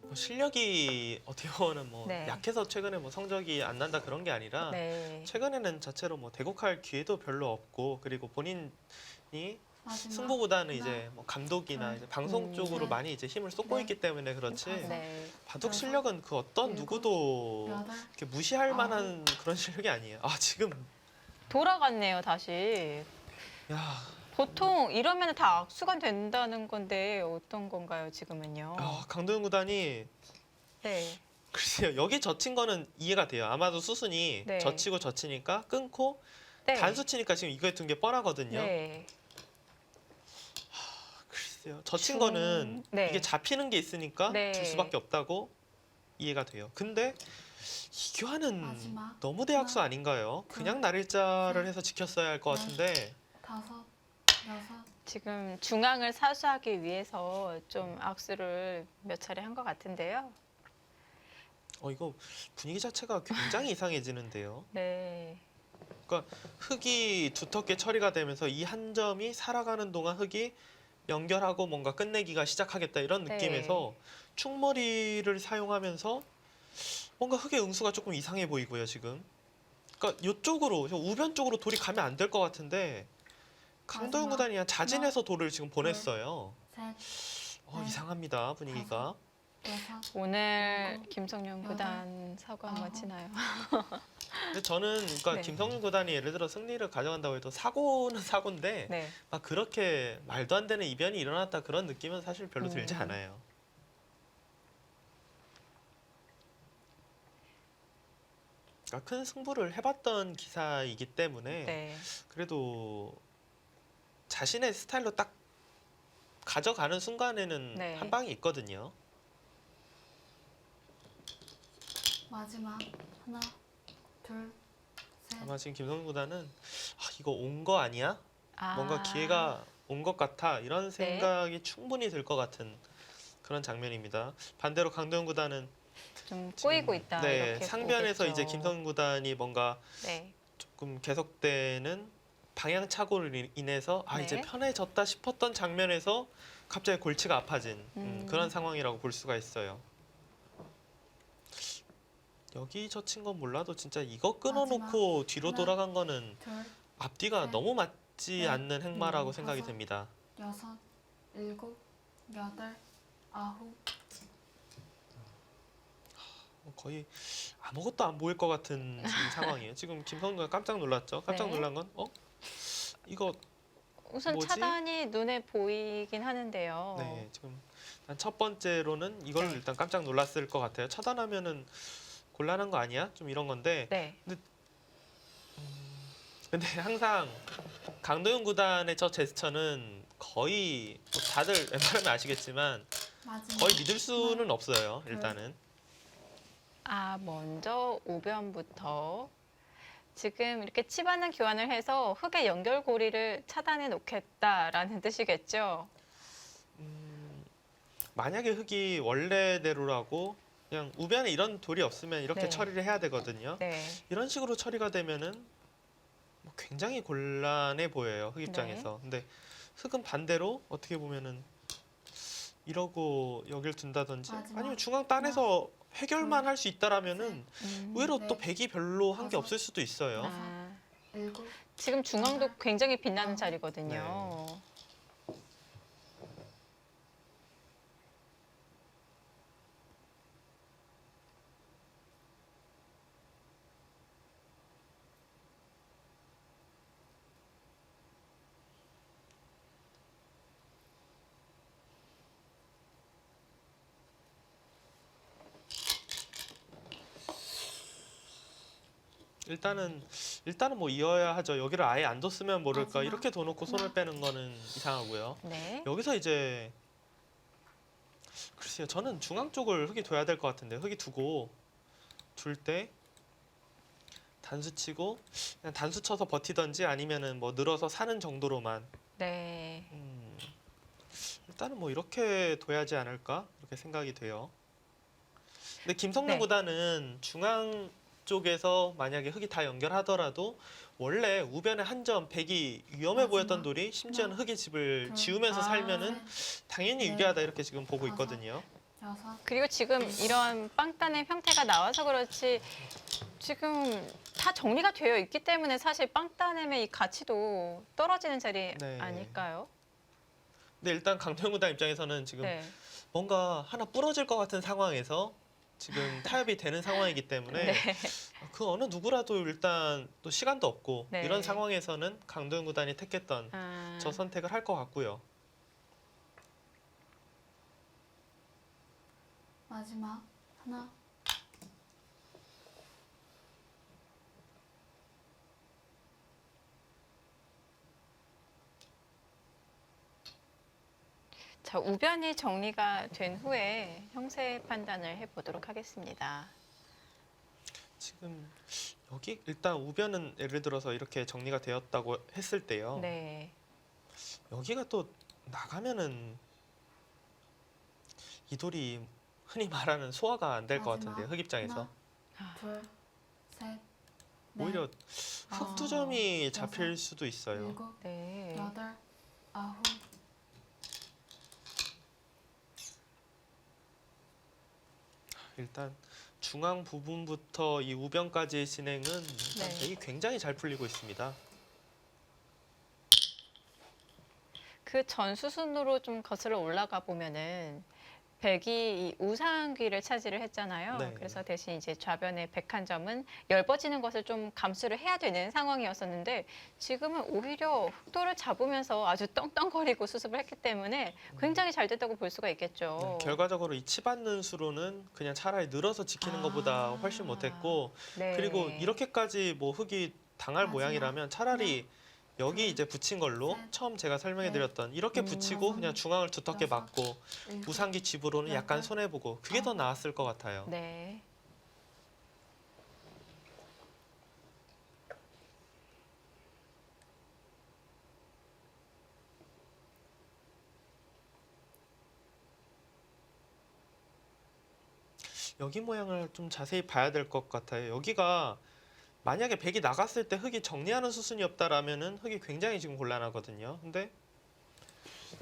뭐 실력이 어떻게 보면 뭐 네. 약해서 최근에 뭐 성적이 안 난다 그런 게 아니라 네. 최근에는 자체로 뭐 대국할 기회도 별로 없고 그리고 본인이 마지막. 승부보다는 하나, 이제 뭐 감독이나 둘, 이제 방송 쪽으로 셋, 많이 이제 힘을 쏟고 넷, 있기 때문에 그렇지 다섯, 네. 바둑 여섯, 실력은 그 어떤 일곱, 누구도 여덟. 이렇게 무시할 만한 그런 실력이 아니에요. 아 지금 돌아갔네요, 다시. 야, 보통 이러면 다 악수가 된다는 건데 어떤 건가요, 지금은요? 강도현 구단이 네. 글쎄요 여기 젖힌 거는 이해가 돼요. 아마도 수순이 네. 젖히고 젖히니까 끊고 네. 단수 치니까 지금 이거에 둔 게 뻔하거든요. 네. 글쎄요 젖힌 중- 거는 네. 이게 잡히는 게 있으니까 네. 줄 수밖에 없다고 이해가 돼요. 근데 이 교환은 마지막. 너무 대학수 아닌가요? 그냥 날일자를 해서 지켰어야 할 것 같은데 다섯, 여섯. 지금 중앙을 사수하기 위해서 좀 악수를 몇 차례 한 것 같은데요. 이거 분위기 자체가 굉장히 이상해지는데요. 네. 그러니까 흙이 두텁게 처리가 되면서 이 한 점이 살아가는 동안 흙이 연결하고 뭔가 끝내기가 시작하겠다 이런 네. 느낌에서 충머리를 사용하면서 뭔가 흙의 응수가 조금 이상해 보이고요 지금. 그러니까 이쪽으로 우변 쪽으로 돌이 가면 안 될 것 같은데 강도현 마지막. 구단이 그냥 자진해서 돌을 지금 보냈어요. 셋, 넷, 이상합니다 분위기가. 여섯. 오늘 일곱, 김성용 여덟, 구단 사고 한번 아홉. 치나요? 근데 저는 그러니까 네. 김성윤 구단이 예를 들어 승리를 가져간다고 해도 사고는 사고인데 네. 막 그렇게 말도 안 되는 이변이 일어났다 그런 느낌은 사실 별로 들지 않아요. 그러니까 큰 승부를 해봤던 기사이기 때문에 네. 그래도 자신의 스타일로 딱 가져가는 순간에는 네. 한 방이 있거든요. 마지막. 하나, 둘, 셋. 아마 지금 김성윤 구단은 이거 온 거 아니야? 아. 뭔가 기회가 온 것 같아 이런 생각이 충분히 들 것 같은 그런 장면입니다. 반대로 강도현 구단은 좀 꼬이고 있다. 네, 이렇게 상변에서 보겠죠. 이제 김성윤 구단이 뭔가 네. 조금 계속되는 방향착오를 인해서 네. 이제 편해졌다 싶었던 장면에서 갑자기 골치가 아파진 그런 상황이라고 볼 수가 있어요. 여기 젖힌 건 몰라도 진짜 이거 끊어놓고 뒤로 하나, 돌아간 거는 둘, 앞뒤가 셋, 너무 맞지 넷, 않는 행마라고 생각이 다섯. 됩니다. 여섯, 일곱, 여덟, 아홉. 거의 아무것도 안 보일 것 같은 지금 상황이에요. 지금 김성규가 깜짝 놀랐죠. 깜짝 네. 놀란 건 이거 우선 뭐지? 차단이 눈에 보이긴 하는데요. 네 지금 일단 첫 번째로는 이걸 네. 일단 깜짝 놀랐을 것 같아요. 차단하면은 곤란한 거 아니야? 좀 이런 건데 네. 근데 항상 강도현 구단의 저 제스처는 거의 뭐 다들 웬만하면 아시겠지만 마지막. 거의 믿을 수는 없어요. 일단은 먼저 우변부터 지금 이렇게 치받는 교환을 해서 흙의 연결고리를 차단해 놓겠다라는 뜻이겠죠. 만약에 흙이 원래대로라고 그냥 우변에 이런 돌이 없으면 이렇게 네. 처리를 해야 되거든요. 네. 이런 식으로 처리가 되면은 뭐 굉장히 곤란해 보여요. 흑 입장에서. 근데 흑은 반대로 어떻게 보면은 이러고 여길 둔다든지 마지막. 아니면 중앙 딴에서 해결만 할 수 있다라면은 의외로 또 네. 백이 별로 한 게 다섯. 없을 수도 있어요. 아, 7, 지금 중앙도 굉장히 빛나는 아, 자리거든요. 일단은 뭐 이어야 하죠. 여기를 아예 안 뒀으면 모를까. 마지막. 이렇게 둬놓고 손을 빼는 거는 이상하고요. 네. 여기서 이제 글쎄요. 저는 중앙 쪽을 흑이 둬야 될 것 같은데 흑이 두고 둘 때 단수 치고 그냥 단수 쳐서 버티던지 아니면은 뭐 늘어서 사는 정도로만 네. 일단은 뭐 이렇게 둬야지 않을까 이렇게 생각이 돼요. 근데 김성룡 네. 구단은 중앙 쪽에서 만약에 흑이 다 연결하더라도 원래 우변의 한 점 백이 위험해 마지막. 보였던 돌이 심지어는 흑이 집을 둘, 지우면서 아. 살면은 당연히 네. 유리하다 이렇게 지금 보고 다섯. 있거든요. 6, 그리고 지금 이런 빵단의 형태가 나와서 그렇지 지금 다 정리가 되어 있기 때문에 사실 빵단의 이 가치도 떨어지는 자리 네. 아닐까요? 근데 일단 강도영 구단 입장에서는 지금 네. 뭔가 하나 부러질 것 같은 상황에서 지금 타협이 되는 상황이기 때문에 네. 그 어느 누구라도 일단 또 시간도 없고 네. 이런 상황에서는 강도영 구단이 택했던 아, 저 선택을 할 것 같고요. 마지막. 하나, 자, 우변이 정리가 된 후에 형세 판단을 해보도록 하겠습니다. 지금 여기 일단 우변은 예를 들어서 이렇게 정리가 되었다고 했을 때요. 네. 여기가 또 나가면은 이 돌이 흔히 말하는 소화가 안 될 것 마지막. 같은데요. 흑 입장에서 아, 둘, 셋, 넷, 오히려 아. 흑 두 점이 여섯, 잡힐 수도 있어요. 7, 네. 8, 9. 일단 중앙 부분부터 이 우변까지의 진행은 일단 네. 되게 굉장히 잘 풀리고 있습니다. 그 전 수순으로 좀 거슬러 올라가 보면은 백이 이 우상귀를 차지를 했잖아요. 네. 그래서 대신 이제 좌변의 백 한 점은 엷어지는 것을 좀 감수를 해야 되는 상황이었었는데 지금은 오히려 흑도를 잡으면서 아주 떵떵거리고 수습을 했기 때문에 굉장히 잘 됐다고 볼 수가 있겠죠. 네, 결과적으로 이 치받는 수로는 그냥 차라리 늘어서 지키는 아. 것보다 훨씬 못했고 네. 그리고 이렇게까지 뭐 흑이 당할 마지막. 모양이라면 차라리 여기 이제 붙인 걸로 셋, 처음 제가 설명해드렸던 이렇게 음. 붙이고 그냥 중앙을 두텁게 여섯, 막고 일곱, 우상기 집으로는 약간 여덟, 손해보고 그게 더 아홉. 나았을 것 같아요. 네. 여기 모양을 좀 자세히 봐야 될 것 같아요. 여기가 만약에 백이 나갔을 때 흑이 정리하는 수순이 없다라면은 흑이 굉장히 지금 곤란하거든요. 근데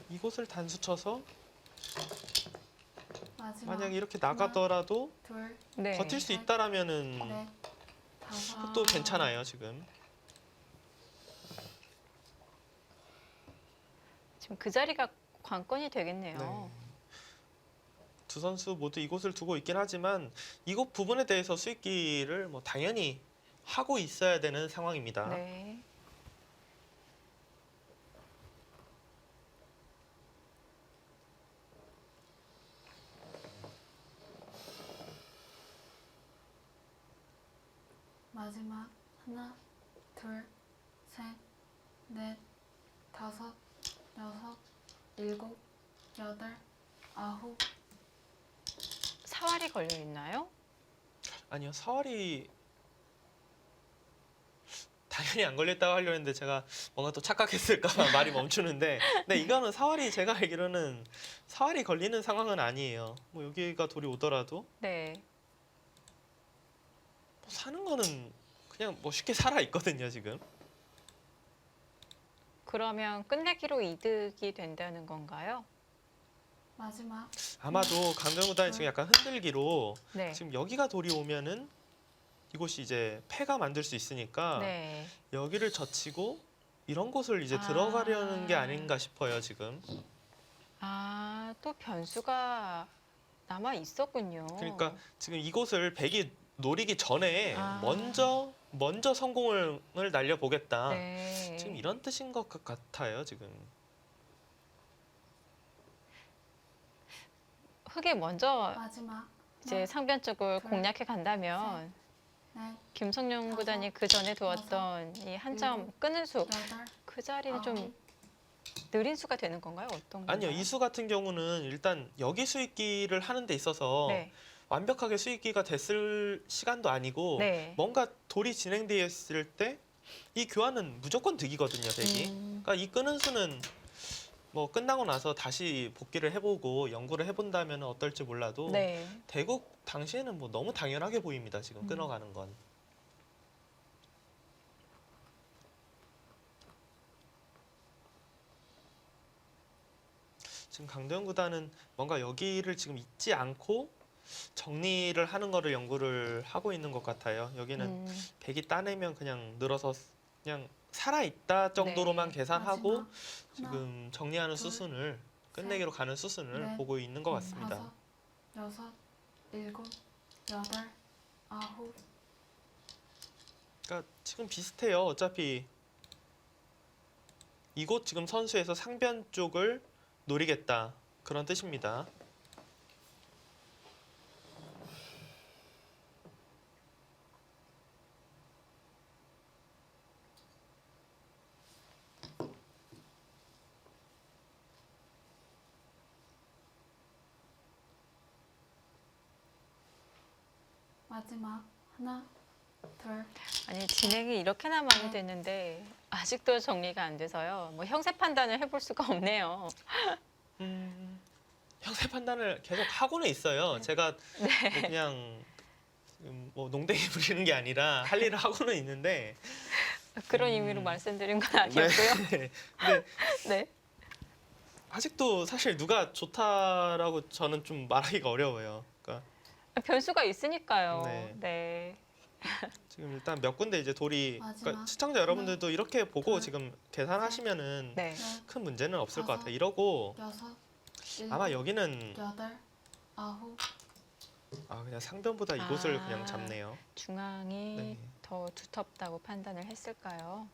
이곳을 단수 쳐서 마지막. 만약에 이렇게 나가더라도 둘, 네. 버틸 수 있다라면은 넷, 다섯. 흑도 괜찮아요 지금. 지금 그 자리가 관건이 되겠네요. 네. 두 선수 모두 이곳을 두고 있긴 하지만 이곳 부분에 대해서 수익기를 뭐 당연히 하고 있어야 되는 상황입니다. 네. 마지막. 하나, 둘, 셋, 넷, 다섯, 여섯, 일곱, 여덟, 아홉. 사활이 걸려 있나요? 아니요, 사활이 당연히 안 걸렸다고 하려고 했는데 제가 뭔가 또 착각했을까봐 말이 멈추는데 네, 이거는 사활이 제가 알기로는 사활이 걸리는 상황은 아니에요. 뭐 여기가 돌이 오더라도 네. 뭐 사는 거는 그냥 뭐 쉽게 살아 있거든요 지금. 그러면 끝내기로 이득이 된다는 건가요? 마지막 아마도 강도영 구단이 지금 약간 흔들기로 네. 지금 여기가 돌이 오면은 이곳이 이제 패가 만들 수 있으니까 네. 여기를 젖히고 이런 곳을 이제 아. 들어가려는 게 아닌가 싶어요 지금. 아, 또 변수가 남아 있었군요. 그러니까 지금 이곳을 백이 노리기 전에 아. 먼저 성공을 날려보겠다. 네. 지금 이런 뜻인 것 같아요 지금. 흑이 먼저 마지막 이제 상변 쪽을 둘, 공략해 간다면 넷, 김성룡 다섯, 구단이 그 전에 두었던 이 한 점 일곱, 끄는 수, 여덟, 그 자리는 좀 아홉, 느린 수가 되는 건가요? 어떤 건가요? 아니요 이수 같은 경우는 일단 여기 수익기를 하는 데 있어서 네. 완벽하게 수익기가 됐을 시간도 아니고 네. 뭔가 돌이 진행되어 있을 때 이 교환은 무조건 득이거든요 백이. 그러니까 이 끄는 수는 뭐 끝나고 나서 다시 복귀를 해보고 연구를 해본다면 어떨지 몰라도 네. 대국 당시에는 뭐 너무 당연하게 보입니다 지금 끊어가는 건. 지금 강도영 구단은 뭔가 여기를 지금 잊지 않고 정리를 하는 거를 연구를 하고 있는 것 같아요. 여기는 백이 따내면 그냥 늘어서 그냥 살아있다 정도로만 네. 계산하고 마지막 지금 정리하는 둘, 수순을 끝내기로 가는 수순을 넷, 보고 있는 것 같습니다. 다섯, 여섯, 일곱, 여덟, 아홉, 그러니까 지금 비슷해요. 어차피 이곳 지금 선수에서 상변 쪽을 노리겠다 그런 뜻입니다. 마지막 하나, 둘, 아니 진행이 이렇게나 많이 됐는데 아직도 정리가 안 돼서요. 뭐 형세 판단을 해볼 수가 없네요. 형세 판단을 계속 하고는 있어요. 제가 뭐 그냥 지금 뭐 농땡이 부리는 게 아니라 할 일을 하고는 있는데 그런 의미로 말씀드린 건 아니었고요. 네. 근데 네. 아직도 사실 누가 좋다라고 저는 좀 말하기가 어려워요. 그러니까 변수가 있으니까요. 네. 네. 지금 일단 몇 군데 이제 돌이 그러니까 마지막 시청자 여러분들도 이렇게 보고 둘, 지금 계산하시면은 네. 넷, 큰 문제는 없을 것 다섯, 같아요. 이러고 여섯, 일곱, 아마 여기는 여덟, 아홉, 그냥 상변보다 이곳을 아. 그냥 잡네요. 중앙이 네. 더 두텁다고 판단을 했을까요?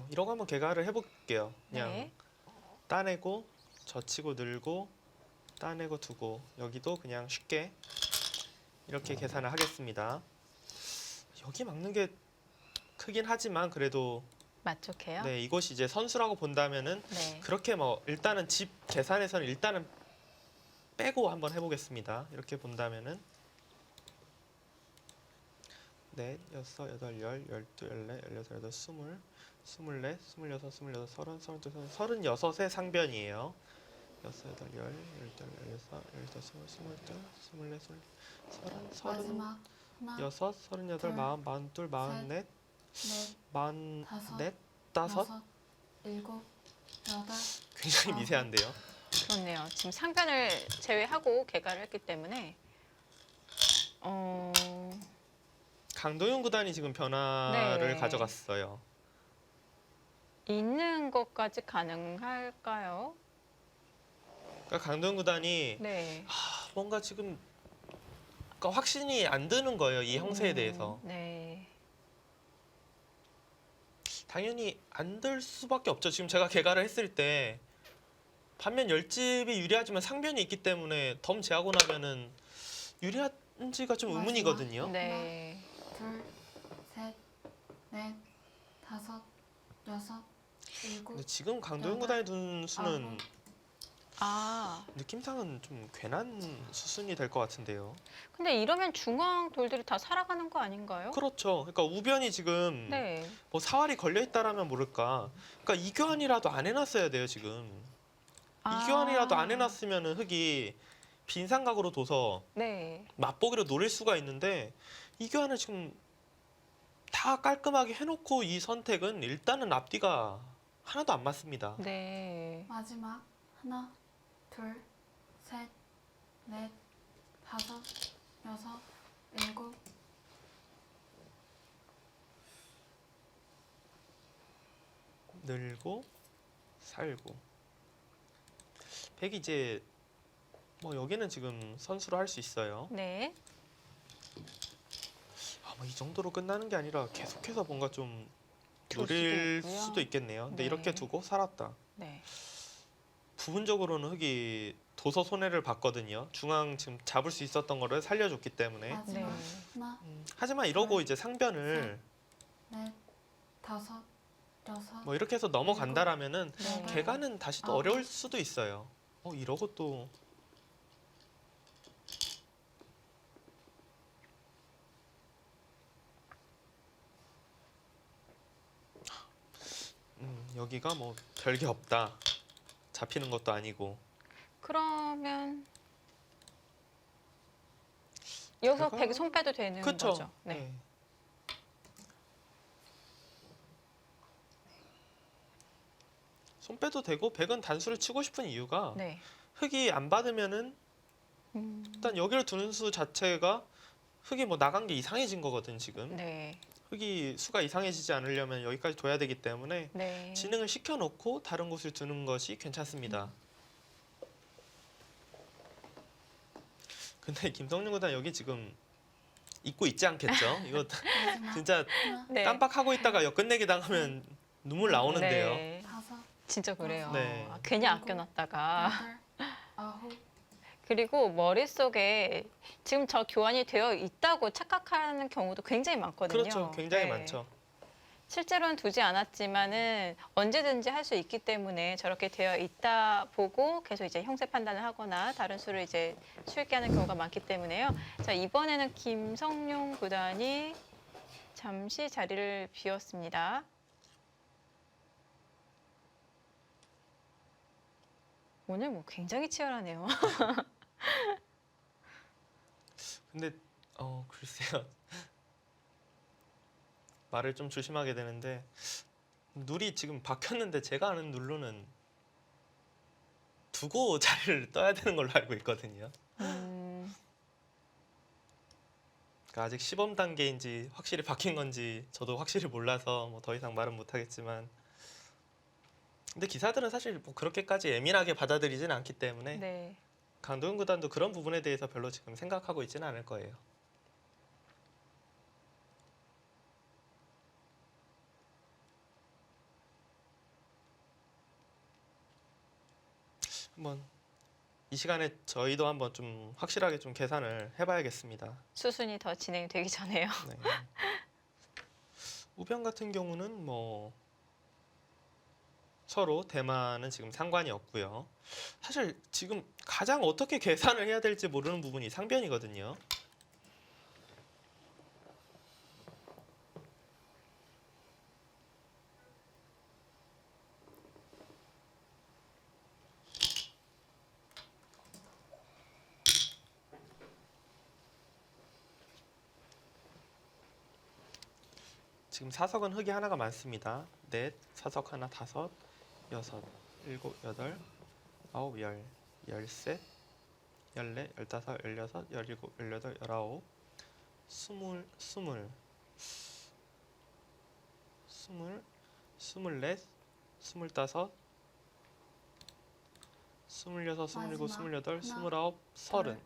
이러고 한번 개가를 해볼게요. 그냥 네. 따내고 젖히고 늘고 따내고 두고 여기도 그냥 쉽게 이렇게 계산을 하겠습니다. 여기 막는 게 크긴 하지만 그래도 맞촉해요? 네 이곳이 이제 선수라고 본다면은 네. 그렇게 뭐 일단은 집 계산에서는 일단은 빼고 한번 해보겠습니다. 이렇게 본다면은 넷, 여섯, 여덟, 열두, 열네, 열여덟, 여덟, 스물, 스물넷, 스물여섯, 스물여덟, 서른, 서른둘, 서른여섯의 상변이에요. 여섯, 여덟, 열둘, 열여섯, 열여덟, 스물, 스물둘, 스물넷, 서른, 마지막 하나, 여섯, 서른여덟, 둘, 마흔, 마흔둘, 마흔넷, 넷, 마흔넷, 다섯. 여섯, 일곱, 여덟, 굉장히 아홉. 미세한데요. 그렇네요. 지금 상변을 제외하고 개가를 했기 때문에 강도윤 구단이 지금 변화를 네. 가져갔어요. 있는 것까지 가능할까요? 그러니까 강도윤 구단이 네. 뭔가 지금 그러니까 확신이 안 드는 거예요. 이 형세에 대해서. 네. 당연히 안 들 수밖에 없죠. 지금 제가 개가를 했을 때 반면 열집이 유리하지만 상변이 있기 때문에 덤 제하고 나면은 유리한지가 좀 의문이거든요. 네. 둘, 셋, 넷, 다섯, 여섯, 일곱, 근데 지금 강도윤 구단이 둔 수는 아, 느낌상은 좀 괜한 수순이 될 것 같은데요. 근데 이러면 중앙 돌들이 다 살아가는 거 아닌가요? 그렇죠. 그러니까 우변이 지금 네. 뭐 사활이 걸려 있다라면 모를까. 그러니까 이교환이라도 안 해놨어야 돼요 지금. 아. 이교환이라도 안 해놨으면은 흑이 빈삼각으로 둬서 네. 맛보기로 노릴 수가 있는데 이 교환을 지금 다 깔끔하게 해놓고 이 선택은 일단은 앞뒤가 하나도 안 맞습니다. 네. 마지막 하나, 둘, 셋, 넷, 다섯, 여섯, 일곱. 늘고 살고. 백이 이제 뭐 여기는 지금 선수로 할 수 있어요. 네. 뭐 이 정도로 끝나는 게 아니라 계속해서 뭔가 좀 둘 노릴 수도 있고요. 수도 있겠네요. 근데 네. 이렇게 두고 살았다. 네. 부분적으로는 흑이 도서 손해를 봤거든요. 중앙 지금 잡을 수 있었던 거를 살려줬기 때문에. 마지막 네. 하나, 하지만 이러고 이제 상변을 넷, 다섯, 여섯. 뭐 이렇게 해서 넘어간다라면은 네. 개가는 다시 또 어려울 수도 있어요. 이러고 또 여기가 뭐 별게 없다. 잡히는 것도 아니고. 그러면 여기서 제가- 백이 손 빼도 되는 그쵸? 거죠. 네. 손 빼도 되고 백은 단수를 치고 싶은 이유가 네. 흑이 안 받으면은 일단 여기를 두는 수 자체가 흑이 뭐 나간 게 이상해진 거거든 지금. 네. 흑이 수가 이상해지지 않으려면 여기까지 둬야 되기 때문에 네. 진행을 시켜놓고 다른 곳을 두는 것이 괜찮습니다. 근데 김성윤 구단 여기 지금 잊고 있지 않겠죠? 이거 마지막 진짜 하나, 네. 깜빡하고 있다가 역끝내기 당하면 눈물 나오는데요. 네. 다섯, 진짜 그래요. 네. 아, 괜히 일곱, 아껴놨다가. 여덟, 아홉. 그리고 머릿속에 지금 저 교환이 되어 있다고 착각하는 경우도 굉장히 많거든요. 그렇죠. 굉장히 네. 많죠. 실제로는 두지 않았지만은 언제든지 할 수 있기 때문에 저렇게 되어 있다 보고 계속 이제 형세 판단을 하거나 다른 수를 이제 수익게 하는 경우가 많기 때문에요. 자, 이번에는 김성룡 구단이 잠시 자리를 비웠습니다. 오늘 뭐 굉장히 치열하네요. 근데 글쎄요. 말을 좀 조심하게 되는데 룰이 지금 바뀌었는데 제가 아는 룰로는 두고 자리를 떠야 되는 걸로 알고 있거든요. 그러니까 아직 시범 단계인지 확실히 바뀐 건지 저도 확실히 몰라서 뭐 더 이상 말은 못 하겠지만 근데 기사들은 사실 뭐 그렇게까지 예민하게 받아들이진 않기 때문에 네. 강도훈 구단도 그런 부분에 대해서 별로 지금 생각하고 있지는 않을 거예요. 한번 이 시간에 저희도 한번 좀 확실하게 좀 계산을 해봐야겠습니다. 수순이 더 진행되기 전에요. 네. 우변 같은 경우는 뭐 서로 대만은 지금 상관이 없고요. 사실 지금 가장 어떻게 계산을 해야 될지 모르는 부분이 상변이거든요. 지금 사석은 흑이 하나가 많습니다. 넷, 사석 하나, 다섯, 여섯, 일곱, 여덟, 아홉, 열, 열셋, 열넷, 열다섯, 열여섯, 열일곱, 열여덟, 열아홉, 스물넷, 스물다섯, 스물여섯, 스물일곱, 마지막 스물여덟, 하나, 스물아홉, 서른.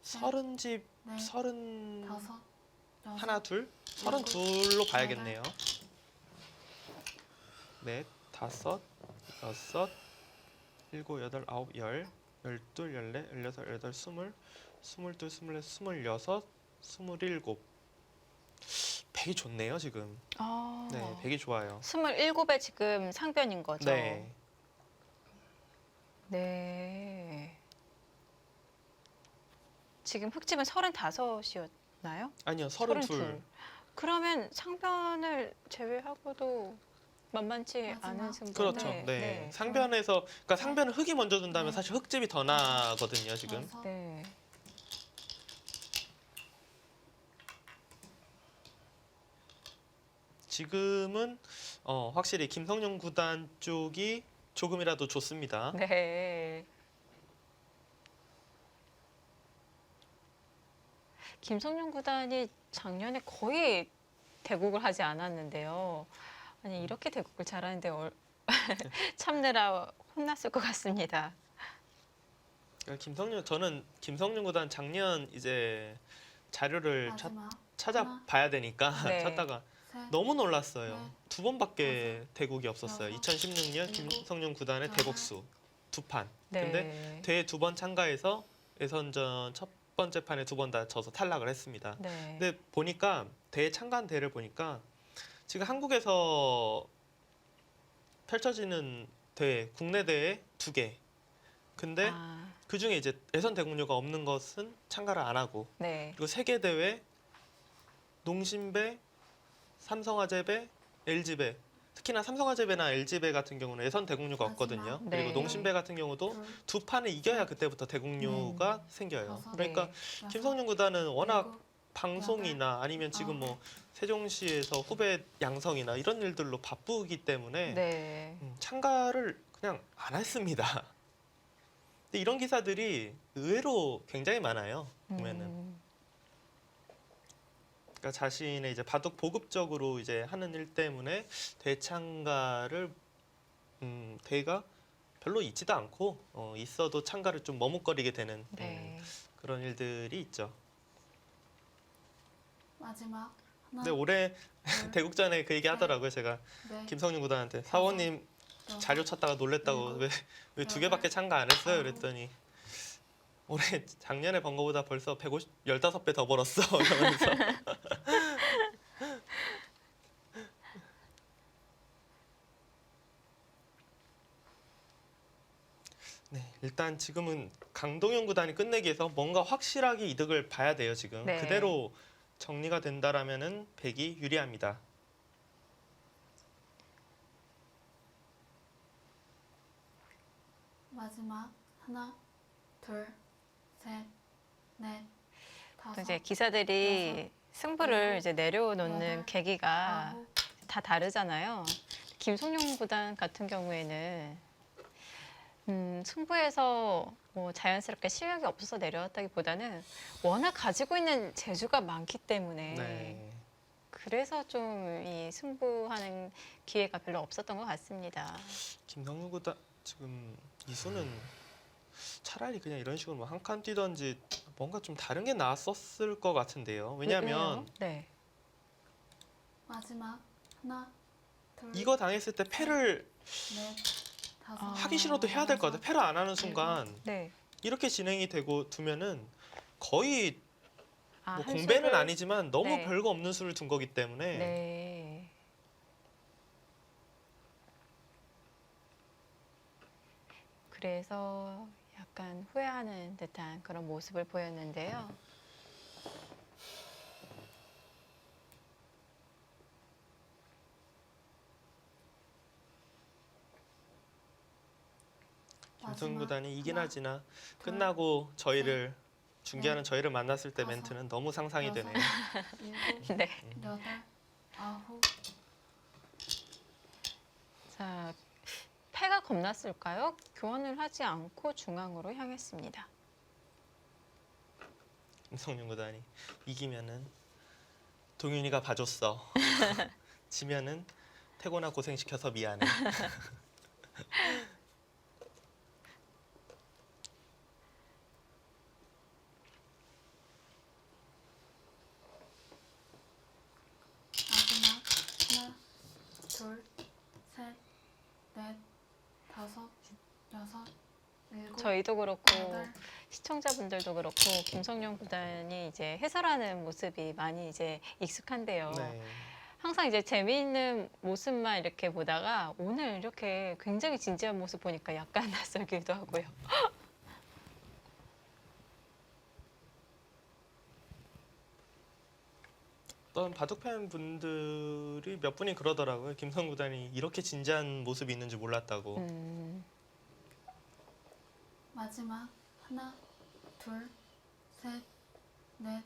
셋, 서른 집, 넷, 서른 다섯, 여섯. 하나, 둘? 서른 둘로 봐야겠네요. 넷, 다섯, 여섯, 일곱, 여덟, 아홉, 열, 열둘, 열넷, 열여섯, 열여덟, 스물, 스물둘, 스물넷, 스물여섯, 스물일곱. 백이 좋네요 지금. 아, 네, 백이 좋아요. 27에 지금 상변인 거죠. 네, 네. 지금 흑집은 35이었나요? 아니요, 서른둘. 그러면 상변을 제외하고도 만만치 마지막. 않은 승부. 그렇죠. 네. 상변에서 그러니까 상변은 흙이 먼저 둔다면 네. 사실 흙집이 더 나거든요, 지금. 여섯, 네. 지금은 확실히 김성룡 구단 쪽이 조금이라도 좋습니다. 네. 김성룡 구단이 작년에 거의 대국을 하지 않았는데요. 아니 이렇게 대국을 잘하는데 참느라 혼났을 것 같습니다. 그러니까 저는 김성룡 구단 작년 이제 자료를 마지막 찾아봐야 되니까 네. 찾다가 셋, 너무 놀랐어요. 네. 두 번밖에 대국이 없었어요. 여섯, 2016년 일곱, 김성룡 구단의 여덟, 대국수 두 판. 네. 근데 대회 두 번 참가해서 예선전 첫 번째 판에 두 번 다 져서 탈락을 했습니다. 네. 근데 보니까 대회 참가한 대회를 보니까 지금 한국에서 펼쳐지는 대회, 국내 대회 2개. 근데 아, 그 중에 이제 예선 대국료가 없는 것은 참가를 안 하고 네. 그리고 세계 대회 농심배, 삼성화재배, LG배 특히나 삼성화재배나 LG배 같은 경우는 예선 대국료가 마지막. 없거든요. 네. 그리고 농심배 같은 경우도 둘, 두 판을 이겨야 그때부터 대국료가 생겨요. 다섯, 그러니까 네. 여섯, 김성룡 구단은 워낙 일곱, 방송이나 아니면 지금 뭐 세종시에서 후배 양성이나 이런 일들로 바쁘기 때문에 네. 참가를 그냥 안 했습니다. 근데 이런 기사들이 의외로 굉장히 많아요. 보면은 그러니까 자신의 이제 바둑 보급적으로 이제 하는 일 때문에 대참가를 대회가 별로 있지도 않고 있어도 참가를 좀 머뭇거리게 되는 네. 그런 일들이 있죠. 마지막 하나, 근데 올해 둘, 대국전에 그 얘기 하더라고요. 제가 넷, 김성윤 구단한테 사원님 여섯, 자료 찾다가 놀랬다고 일곱, 왜 두 개밖에 참가 안 했어요? 아홉. 그랬더니 올해 작년에 번 거보다 벌써 15배 더 벌었어 이러면서 네, 일단 지금은 강동현 구단이 끝내기 위해서 뭔가 확실하게 이득을 봐야 돼요. 지금 네. 그대로 정리가 된다라면은 백이 유리합니다. 마지막 하나, 둘, 셋, 넷, 또 다섯, 이제 기사들이 승부를 일곱, 이제 내려놓는 여덟, 계기가 아홉, 다 다르잖아요. 김성룡 구단 같은 경우에는 승부에서 뭐 자연스럽게 실력이 없어서 내려왔다기보다는 워낙 가지고 있는 재주가 많기 때문에 네. 그래서 좀 이 승부하는 기회가 별로 없었던 것 같습니다. 김성윤 구단 지금 이수는 차라리 그냥 이런 식으로 한 칸 뛰던지 뭔가 좀 다른 게 나왔었을 것 같은데요. 왜냐하면 왜요? 네. 마지막 하나, 둘, 이거 당했을 때 패를 넷, 다섯, 아. 하기 싫어도 해야 될 것 같아요. 패를 안 하는 순간 네. 이렇게 진행이 되고 두면은 거의 아, 뭐 한 공배는 수를- 아니지만 너무 네. 별거 없는 수를 둔 거기 때문에 네. 그래서 약간 후회하는 듯한 그런 모습을 보였는데요. 김성윤 마지막 구단이 이긴 하나, 하지나 둘, 끝나고 저희를 중계하는 넷, 저희를 만났을 때 다섯, 멘트는 너무 상상이 여섯, 되네요. 일곱, 네. 여덟, 아홉, 자, 패가 겁났을까요? 교환을 하지 않고 중앙으로 향했습니다. 김성윤 구단이 이기면은 동윤이가 봐줬어. 지면은 태고나 고생시켜서 미안해. 마지막 하나, 둘, 셋, 넷, 다섯, 여섯, 일곱, 저희도 그렇고 여덟, 시청자분들도 그렇고 김성룡 구단이 이제 해설하는 모습이 많이 이제 익숙한데요. 네. 항상 이제 재미있는 모습만 이렇게 보다가 오늘 이렇게 굉장히 진지한 모습 보니까 약간 낯설기도 하고요. 어떤 바둑팬 분들이 몇 분이 그러더라고요. 김성 구단이 이렇게 진지한 모습이 있는 줄 몰랐다고. 마지막 하나, 둘, 셋, 넷,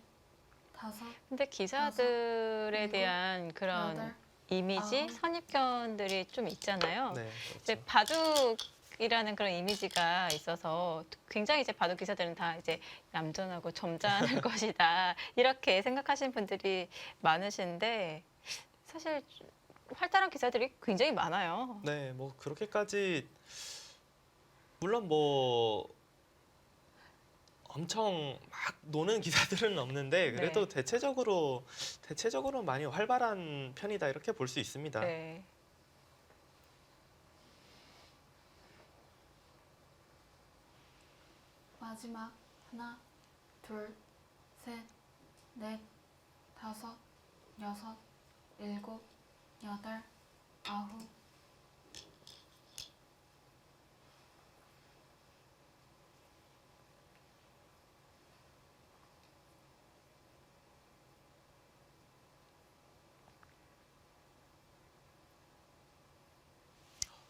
다섯, 근데 기사들에 일곱, 대한 그런 여덟, 이미지, 아홉. 선입견들이 좀 있잖아요. 네, 이제 그렇죠. 바둑이라는 그런 이미지가 있어서 굉장히 이제 바둑 기사들은 다 이제 얌전하고 점잖을 것이다 이렇게 생각하시는 분들이 많으신데 사실 활달한 기사들이 굉장히 많아요. 네, 뭐 그렇게까지 물론 뭐 엄청 막 노는 기사들은 없는데 그래도 네. 대체적으로 많이 활발한 편이다 이렇게 볼 수 있습니다. 네. 마지막 하나, 둘, 셋, 넷, 다섯, 여섯, 일곱, 여덟, 아홉.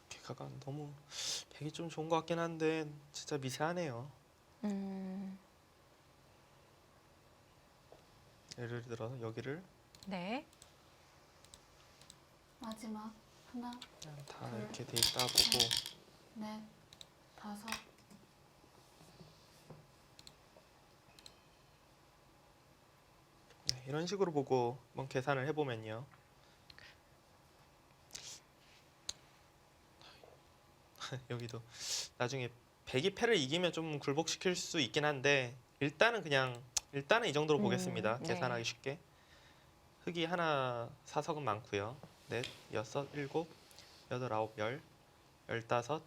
개가가 너무 백이 좀 좋은 것 같긴 한데 진짜 미세하네요. 예를 들어서 여기를 네. 마지막 하나, 그냥 다 이렇게 돼 있다 보고 넷, 다섯. 네, 이런 식으로 보고 한번 계산을 해보면요. 여기도 나중에 백이 패를 이기면 좀 굴복시킬 수 있긴 한데 일단은 이 정도로 보겠습니다. 네. 계산하기 쉽게. 흑이 하나 사석은 많고요. 넷, 여섯, 일곱, 여덟, 아홉, 열, 열다섯,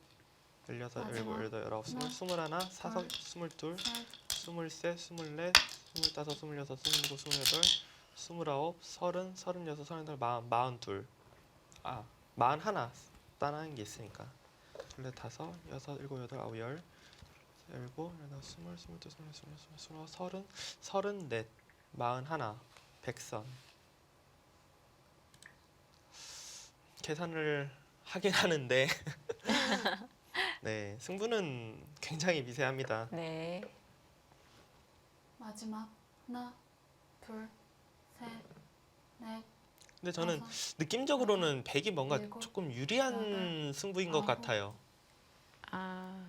열여섯, 열일곱, 마지막 열여덟, 열아홉, 스물, 하나, 스물하나, 사석, 스물둘, 셋, 스물셋, 스물넷, 스물다섯, 스물여섯, 스물일곱, 스물여덟, 스물아홉, 서른, 서른여섯, 서른여덟, 마흔둘. 아, 마흔하나 따라하는 게 있으니까. 둘넷 다섯, 여섯, 일곱, 여덟, 아홉, 열, 열일곱, 열여덟, 스물, 스물둘, 스물넷, 스물여섯, 스물아홉, 서른, 서른넷, 마흔하나, 백선. 계산을 하긴 하는데 네, 승부는 굉장히 미세합니다. 네. 마지막 하나, 둘, 셋, 넷, 근데 저는 다섯, 느낌적으로는 백이 뭔가 일곱, 조금 유리한 여덟, 승부인 것 아홉. 같아요. 아.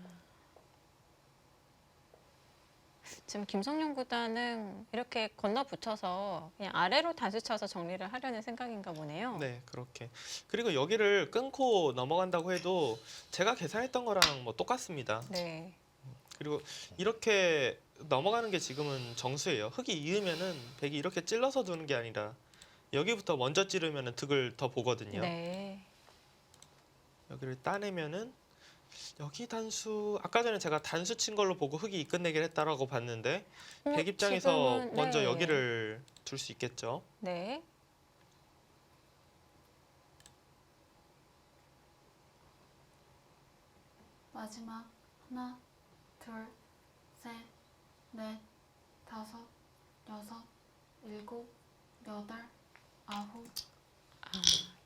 지금 김성룡 구단은 이렇게 건너붙여서 그냥 아래로 단수 쳐서 정리를 하려는 생각인가 보네요. 네, 그렇게. 그리고 여기를 끊고 넘어간다고 해도 제가 계산했던 거랑 뭐 똑같습니다. 네. 그리고 이렇게 넘어가는 게 지금은 정수예요. 흙이 이으면은 백이 이렇게 찔러서 두는 게 아니라 여기부터 먼저 찌르면은 득을 더 보거든요. 네. 여기를 따내면은 여기 단수 아까 전에 제가 단수 친 걸로 보고 흙이 끝내기를 했다라고 봤는데 백 입장에서 지금은, 먼저 네. 여기를 둘 수 있겠죠. 네. 마지막 하나, 둘, 셋, 넷, 다섯, 여섯, 일곱, 여덟, 아홉.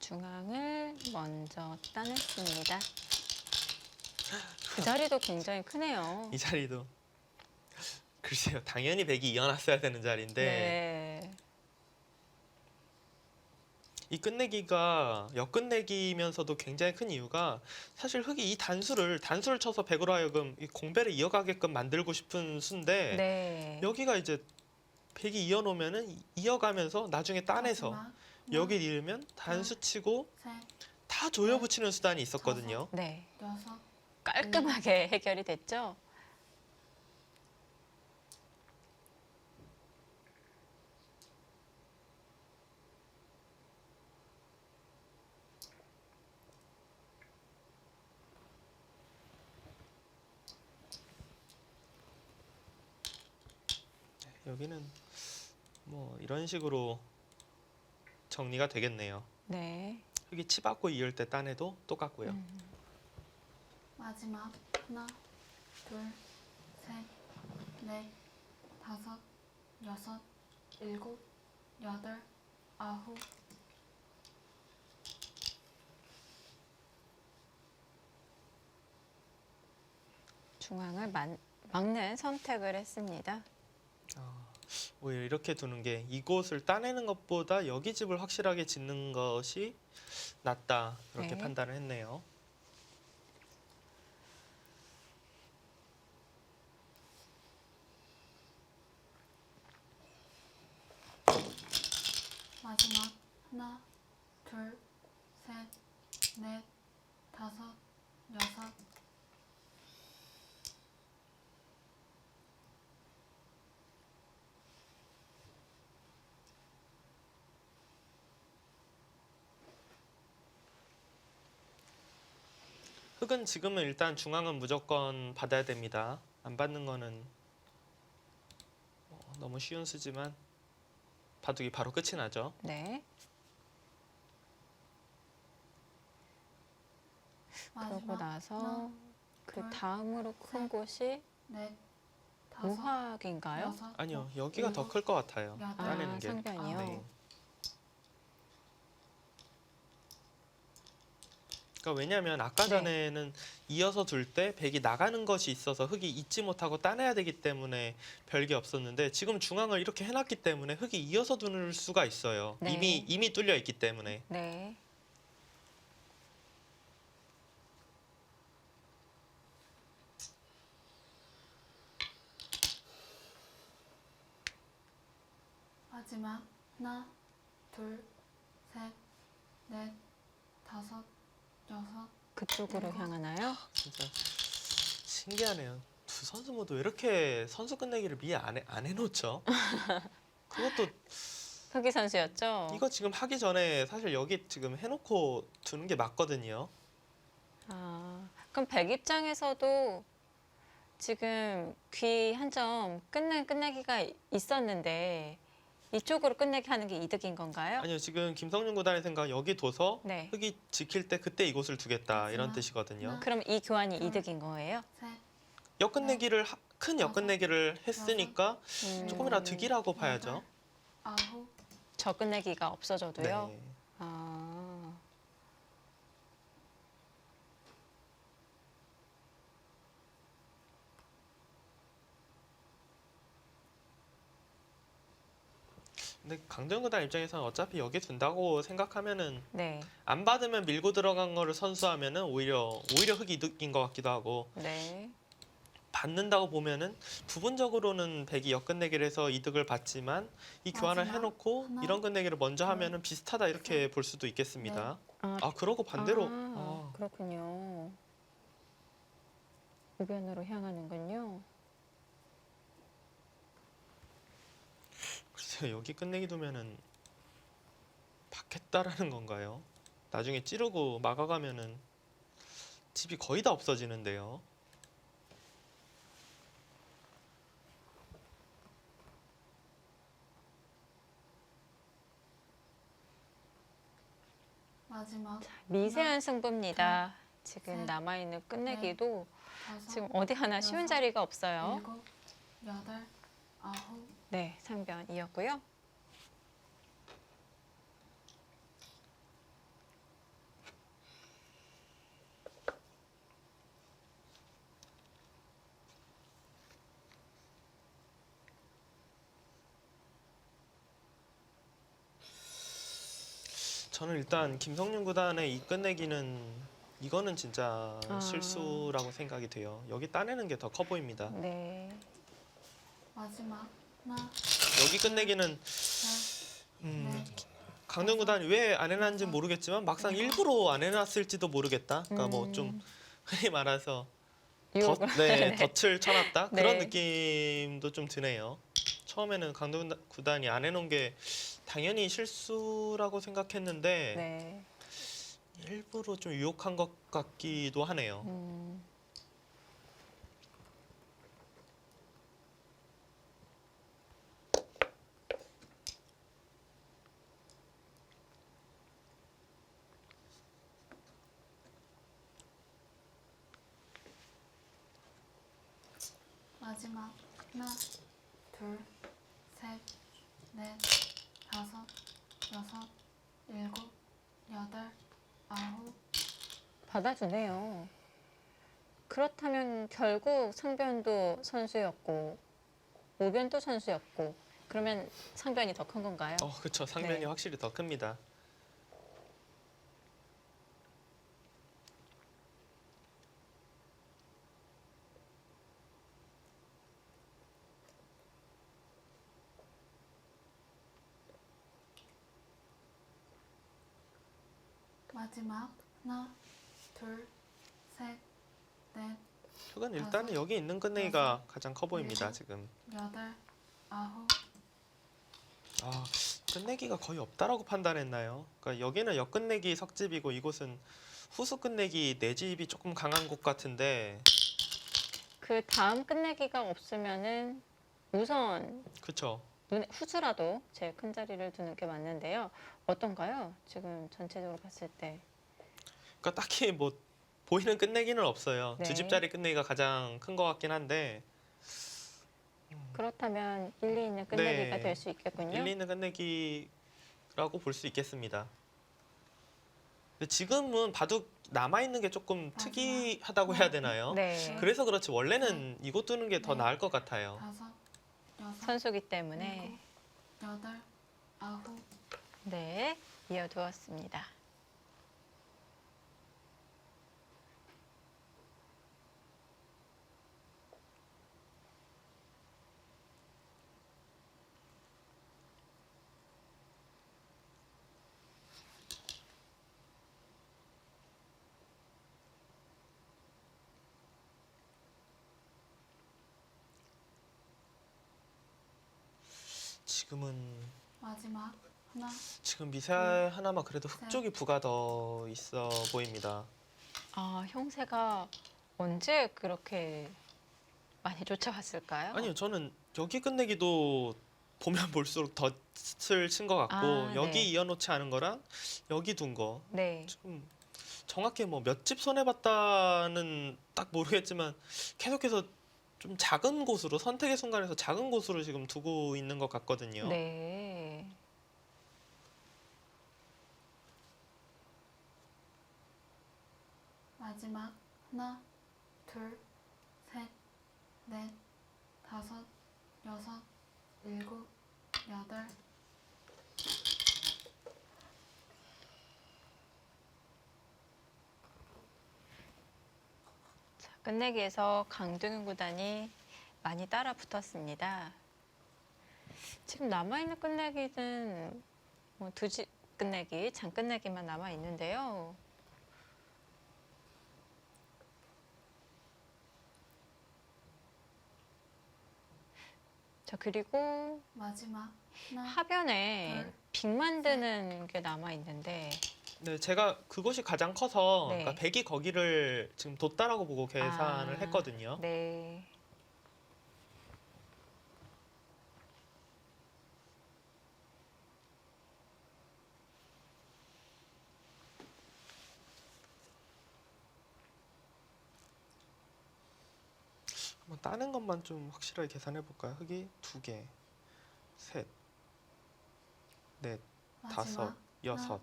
중앙을 먼저 따냈습니다. 그 자리도 굉장히 크네요. 이 자리도 글쎄요. 당연히 백이 이어놨어야 되는 자리인데 네. 이 끝내기가 역끝내기면서도 굉장히 큰 이유가 사실 흙이 이 단수를 쳐서 백으로 하여금 이 공배를 이어가게끔 만들고 싶은 수인데 네. 여기가 이제 백이 이어놓으면은 이어가면서 나중에 따내서 마지막 하나, 여기 잃으면 단수 치고 셋, 다 조여붙이는 수단이 있었거든요. 네. 여섯. 깔끔하게 해결이 됐죠. 여기는 뭐 이런 식으로 정리가 되겠네요. 네. 흙이 치받고 이을 때 따내도 똑같고요. 마지막 하나, 둘, 셋, 넷, 다섯, 여섯, 일곱, 여덟, 아홉, 중앙을 막는 선택을 했습니다. 오히려 이렇게 두는 게 이곳을 따내는 것보다 여기 집을 확실하게 짓는 것이 낫다. 그렇게 네. 판단을 했네요. 마지막 하나, 둘, 셋, 넷, 다섯, 여섯, 흙은 지금은 일단 중앙은 무조건 받아야 됩니다. 안 받는 거는 너무 쉬운 수지만 바둑이 바로 끝이 나죠. 네. 그러고 마지막 나서 하나, 그 둘, 다음으로 큰 셋, 곳이 넷, 다섯, 무화과인가요? 여섯, 아니요, 여기가 더 클 것 같아요. 여덟, 따내는 게. 상변이요. 네. 그러니까 왜냐하면 아까 네. 전에는 이어서 둘 때 백이 나가는 것이 있어서 흙이 잊지 못하고 따내야 되기 때문에 별게 없었는데 지금 중앙을 이렇게 해놨기 때문에 흙이 이어서 둘 수가 있어요. 네. 이미 뚫려 있기 때문에. 네. 마지막 하나, 둘, 셋, 넷, 다섯, 여섯, 그쪽으로 일곱. 향하나요? 진짜 신기하네요. 두 선수 모두 왜 이렇게 선수 끝내기를 미리 안 해놓죠? 그것도 흑이 선수였죠? 이거 지금 하기 전에 사실 여기 지금 해놓고 두는 게 맞거든요. 그럼 백 입장에서도 지금 귀 한 점 끝내기가 있었는데 이쪽으로 끝내기 하는 게 이득인 건가요? 아니요, 지금 김성윤 구단의 생각 여기 둬서 네. 흙이 지킬 때 그때 이곳을 두겠다 이런 하나, 뜻이거든요. 하나. 그럼 이 교환이 둘. 이득인 거예요? 셋, 역끝내기를 큰 여섯, 역끝내기를 했으니까 조금이라도 득이라고 여덟, 봐야죠. 아홉, 저 끝내기가 없어져도요? 네. 아, 근데 강도현 구단 입장에서는 어차피 여기 둔다고 생각하면은 네. 안 받으면 밀고 들어간 거를 선수하면은 오히려 흙이 이득인 것 같기도 하고 네. 받는다고 보면은 부분적으로는 백이 역끝내기를 해서 이득을 받지만 이 교환을 마지막 해놓고 하나, 이런 끝내기를 먼저 둘, 하면은 비슷하다 이렇게 볼 수도 있겠습니다. 아, 그러고 반대로 그렇군요. 우변으로 향하는군요. 글쎄요, 여기 끝내기 두면은 받겠다라는 건가요? 나중에 찌르고 막아가면은 집이 거의 다 없어지는데요. 마지막 미세한 승부입니다. 지금 셋, 남아있는 끝내기도 다섯, 지금 어디 하나 쉬운 여섯, 자리가 없어요. 일곱, 여덟, 아홉, 네, 상변이었고요. 저는 일단 김성윤 구단의 이 끝내기는 이거는 진짜 실수라고 생각이 돼요. 여기 따내는 게 더 커 보입니다. 네. 마지막 하나, 여기 끝내기는 셋, 음, 넷, 강동 구단이 왜 안 해놨는지 모르겠지만 막상 일부러 안 해놨을지도 모르겠다. 그러니까 뭐 좀 흔히 말해서 유혹을. 덫을 쳐놨다 네. 그런 느낌도 좀 드네요. 처음에는 강동 구단이 안 해놓은 게 당연히 실수라고 생각했는데 네. 일부러 좀 유혹한 것 같기도 하네요. 마지막 하나, 둘, 셋, 넷, 다섯, 여섯, 받아주네요. 그렇다면 결국 상변도 선수였고 우변도 선수였고 그러면 상변이 더 큰 건가요? 그렇죠. 상변이 네. 확실히 더 큽니다. 마지막 하나, 둘, 셋, 넷, 흑은 일단은 여기 있는 끝내기가 가장 커 보입니다. 일곱. 지금. 여덟, 아홉. 끝내기가 거의 없다라고 판단했나요? 그러니까 여기는 역끝내기 석집이고 이곳은 후수 끝내기 내 집이 조금 강한 곳 같은데, 그 다음 끝내기가 없으면은 우선 그렇죠. 눈에 후수라도 제일 큰 자리를 두는 게 맞는데요. 어떤가요? 지금 전체적으로 봤을 때. 그러니까 딱히 뭐 보이는 끝내기는 없어요. 네. 두 집짜리 끝내기가 가장 큰 것 같긴 한데, 그렇다면 일리 있는 끝내기가 네. 될 수 있겠군요. 일리 있는 끝내기라고 볼 수 있겠습니다. 근데 지금은 바둑 남아 있는 게 조금 특이하다고 해야 되나요? 네. 그래서 그렇지 원래는 이곳 두는 게 더 네. 나을 것 같아요. 다섯, 여섯, 선수기 때문에 일곱, 여덟, 아홉. 네, 이어두었습니다. 지금은 마지막 하나, 지금 미세할 하나만 그래도 흙 셋. 쪽이 부가 더 있어 보입니다. 형세가 언제 그렇게 많이 쫓아왔을까요? 아니요, 저는 여기 끝내기도 보면 볼수록 덫을 친 것 같고 아, 여기 네. 이어놓지 않은 거랑 여기 둔 거. 네. 지금 정확히 뭐 몇 집 손해봤다는 딱 모르겠지만 계속해서 좀 작은 곳으로 선택의 순간에서 작은 곳으로 지금 두고 있는 것 같거든요. 네. 마지막 하나, 둘, 셋, 넷, 다섯, 여섯, 일곱, 여덟. 자, 끝내기에서 강동윤 구단이 많이 따라 붙었습니다. 지금 남아있는 끝내기는 뭐 두집 끝내기, 장 끝내기만 남아 있는데요. 자, 그리고 마지막 하나, 하변에 둘, 빅 만드는 게 남아 있는데 네, 제가 그곳이 가장 커서 네. 그러니까 백이 거기를 지금 뒀다라고 보고 계산을 했거든요. 네. 한번 따는 것만 좀 확실하게 계산해 볼까요? 흙이 2개, 셋, 넷, 마지막 다섯, 여섯.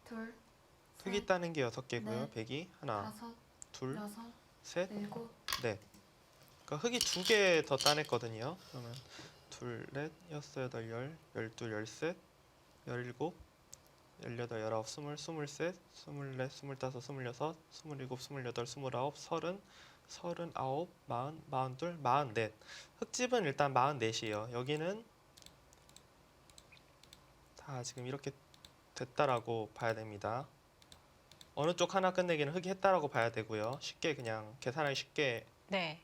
둘, 흙이 셋, 따는 게 6개고요. 넷, 백이 하나, 다섯, 둘, 여섯, 셋, 일곱. 넷. 그러니까 흙이 2개 더 따냈거든요. 그러면 둘, 넷, 여섯, 여덟, 열, 열둘, 열셋, 열일곱, 열여덟, 열아홉, 스물, 스물셋, 스물넷, 스물다섯, 스물여섯, 스물일곱, 스물여덟, 스물아홉, 서른, 서른아홉, 마흔, 마흔둘, 마흔넷. 흙집은 일단 44이에요. 여기는 다 지금 이렇게 됐다라고 봐야 됩니다. 어느 쪽 하나 끝내기는 흙이 했다라고 봐야 되고요. 쉽게 그냥 계산하기 쉽게 네.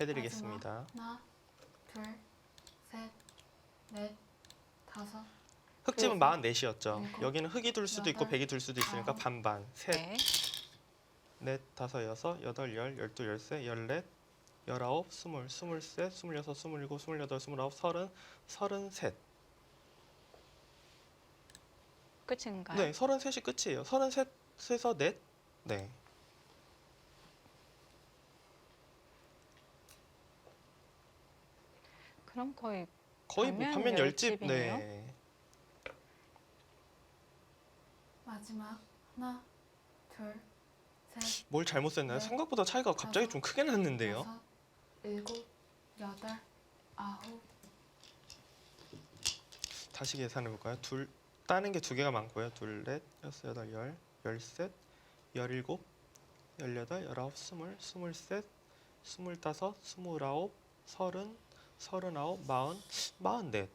해드리겠습니다. 하나, 둘, 셋, 넷, 다섯. 흙집은 44이었죠. 일곱, 여기는 흙이 둘 수도 있고 여덟, 백이 둘 수도 있으니까 아홉. 반반. 셋, 네. 넷, 다섯, 여섯, 여덟, 열, 열둘, 열셋, 열넷, 열아홉, 스물, 스물셋, 스물여섯, 스물일곱, 스물여덟, 스물아홉, 서른, 서른셋. 끝인가요? 네, 서른셋이 끝이에요. 서른셋에서 넷. 네. 그럼 거의 거의 뭐 반면 반면 열집. 열집이네요. 네. 마지막 하나, 둘, 셋, 뭘 잘못 썼나요? 네. 생각보다 차이가 갑자기 좀 크게 났는데요. 다섯, 일곱, 여덟, 아홉, 다시 계산해 볼까요? 둘 따는 게 두 개가 많고요. 둘, 넷, 여섯, 여덟, 열, 열셋, 열일곱, 열여덟, 열아홉, 스물, 스물셋, 스물다섯, 스물아홉, 서른, 서른아홉, 마흔, 마흔넷,